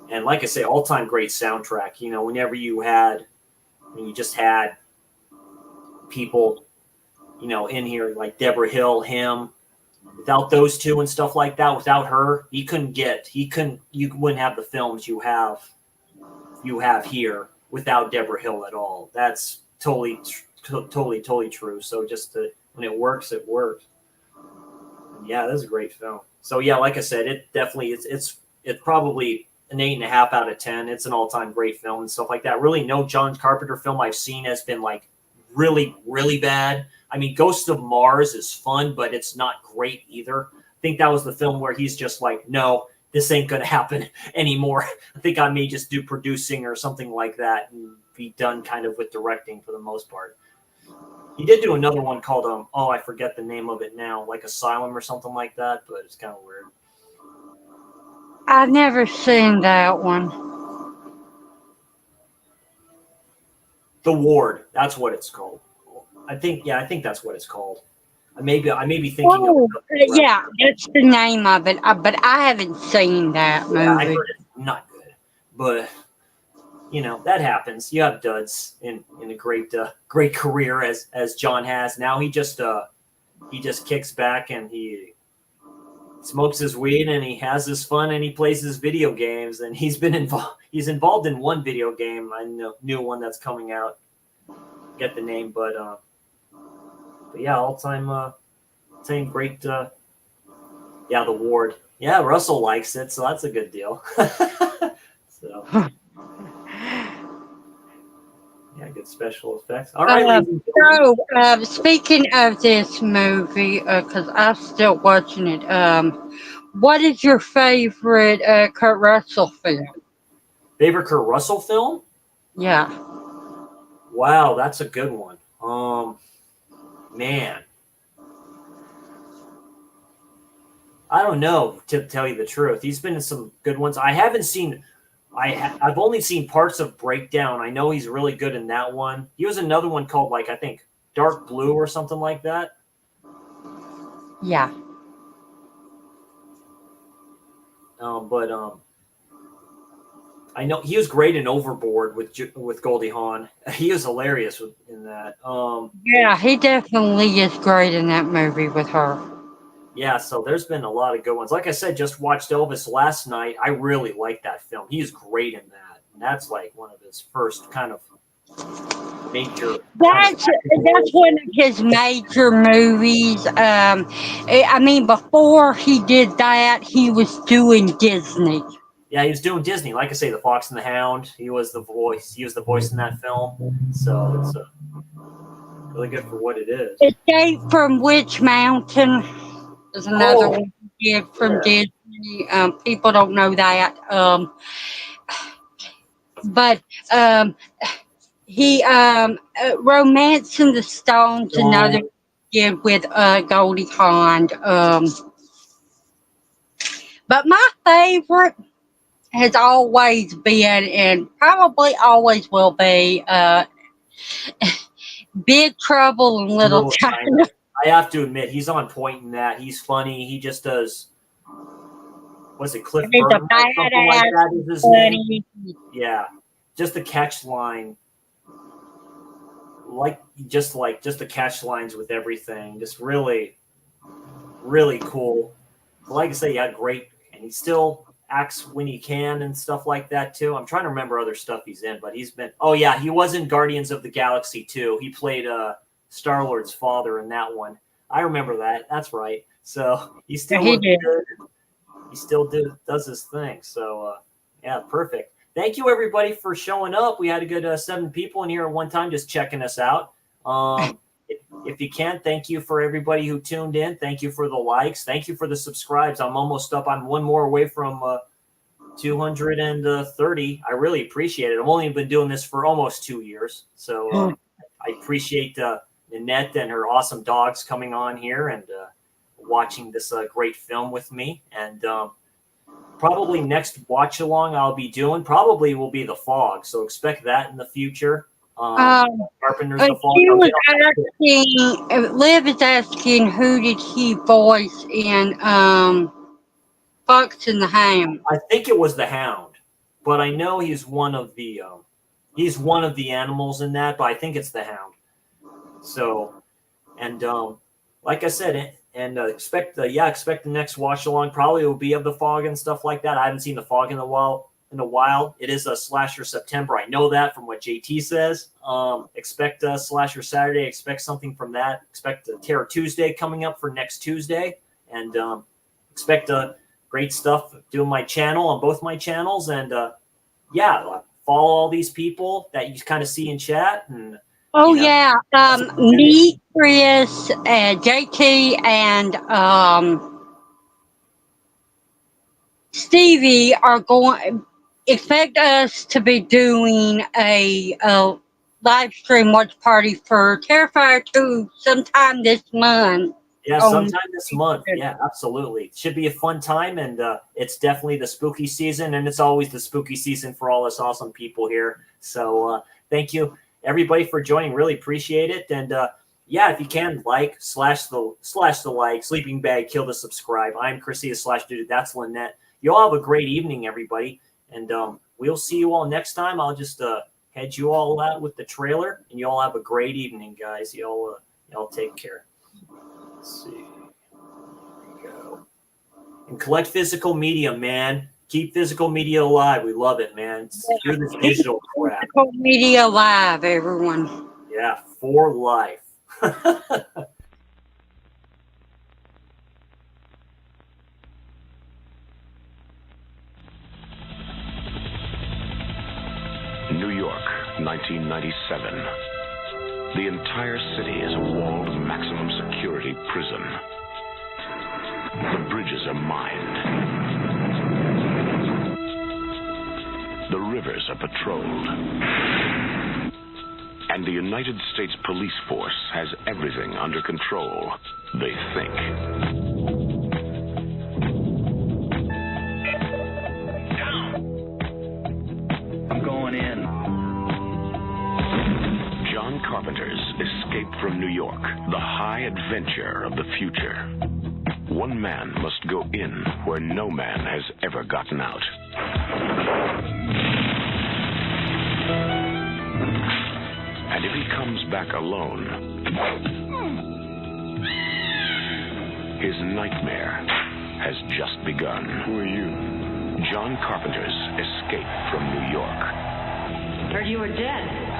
And like I say, all-time great soundtrack. Whenever you just had people, in here like Deborah Hill, him. Without those two and stuff like that, without her, you wouldn't have the films you have here without Deborah Hill at all. That's totally true. So when it works, it works. And yeah, this is a great film. So yeah, like I said, it definitely it's probably an 8.5 out of 10. It's an all-time great film and stuff like that. Really, no John Carpenter film I've seen has been like really, really bad. I mean, Ghost of Mars is fun, but it's not great either. I think that was the film where he's just like, no, this ain't going to happen anymore. I think I may just do producing or something like that and be done kind of with directing for the most part. He did do another one called, I forget the name of it now, like Asylum or something like that, but it's kind of weird. I've never seen that one. The Ward, that's what it's called. I think that's what it's called. I may be thinking of it. Yeah, that's the name of it. But I haven't seen that movie. Yeah, I heard it's not good, but that happens. You have duds in a great career as John has. Now he just kicks back and he smokes his weed and he has his fun and he plays his video games, and he's involved in one video game. I know, new one that's coming out. Get the name, but yeah, all-time great. The Ward. Yeah, Russell likes it, so that's a good deal. So, yeah, good special effects. All right. So, speaking of this movie, because I'm still watching it, what is your favorite Kurt Russell film? Favorite Kurt Russell film? Yeah. Wow, that's a good one. Man, I don't know, to tell you the truth. He's been in some good ones. I haven't seen. I've only seen parts of Breakdown. I know he's really good in that one. He was another one called, like, I think Dark Blue or something like that. Yeah. But I know he was great in Overboard with Goldie Hawn. He was hilarious in that. Yeah, he definitely is great in that movie with her. Yeah, so there's been a lot of good ones. Like I said, just watched Elvis last night. I really like that film. He's great in that. And that's like one of his first kind of major. That's one of his major movies. I mean, before he did that, he was doing Disney. Yeah, he was doing Disney. Like I say, The Fox and the Hound. He was the voice. He was the voice in that film. So it's really good for what it is. Escape from Witch Mountain is another one he did from Disney. People don't know that. But he Romancing the Stones, another did with Goldie Hawn. But my favorite has always been, and probably always will be, Big Trouble in Little China. I have to admit, he's on point in that. He's funny. He just does. What's it, Cliff Burton? Something like that is his name. Yeah, just the catch line. Just the catch lines with everything. Just really, really cool. But like I say, he had great, and he still acts when he can and stuff like that too. I'm trying to remember other stuff he's in, but he's been. Oh yeah, he was in Guardians of the Galaxy too. He played Star-Lord's father in that one. I remember that. That's right. So he still looks good. He still does his thing. So yeah, perfect. Thank you everybody for showing up. We had a good 7 people in here at one time just checking us out. If you can, thank you for everybody who tuned in. Thank you for the likes. Thank you for the subscribes. I'm almost up. I'm one more away from 230. I really appreciate it. I've only been doing this for almost 2 years. So I appreciate Nannette and her awesome dogs coming on here and watching this great film with me. And probably next watch along I'll be doing probably will be The Fog. So expect that in the future. Carpenters, The Fog. Liv is asking, who did he voice in Fox and the Hound? I think it was the Hound, but I know he's one of the animals in that. But I think it's the Hound. So, and like I said, and expect the next watch along probably will be of The Fog and stuff like that. I haven't seen The Fog in a while. It is a Slasher September. I know that from what JT says. Expect a Slasher Saturday. Expect something from that. Expect a Terror Tuesday coming up for next Tuesday. And expect great stuff doing my channel on both my channels. And follow all these people that you kind of see in chat. And me, Chris, JT, and Stevie are going. Expect us to be doing a live stream watch party for Terrifier 2 sometime this month. Yeah, sometime this month. Yeah, absolutely. It should be a fun time, and it's definitely the spooky season, and it's always the spooky season for all us awesome people here. So thank you, everybody, for joining. Really appreciate it. And if you can, slash the like, sleeping bag, kill the subscribe. I'm Chrissy /Dude. That's Lynette. You all have a great evening, everybody. And we'll see you all next time. I'll just head you all out with the trailer, and you all have a great evening, guys. Y'all take care. Let's see. There we go. And collect physical media, man. Keep physical media alive. We love it, man. Do this digital crap. Physical media alive, everyone. Yeah, for life. New York, 1997. The entire city is a walled maximum security prison. The bridges are mined. The rivers are patrolled. And the United States police force has everything under control, they think. I'm going in. John Carpenters escaped from New York, the high adventure of the future. One man must go in where no man has ever gotten out. And if he comes back alone, his nightmare has just begun. Who are you? John Carpenter's escape from New York. Heard you were dead.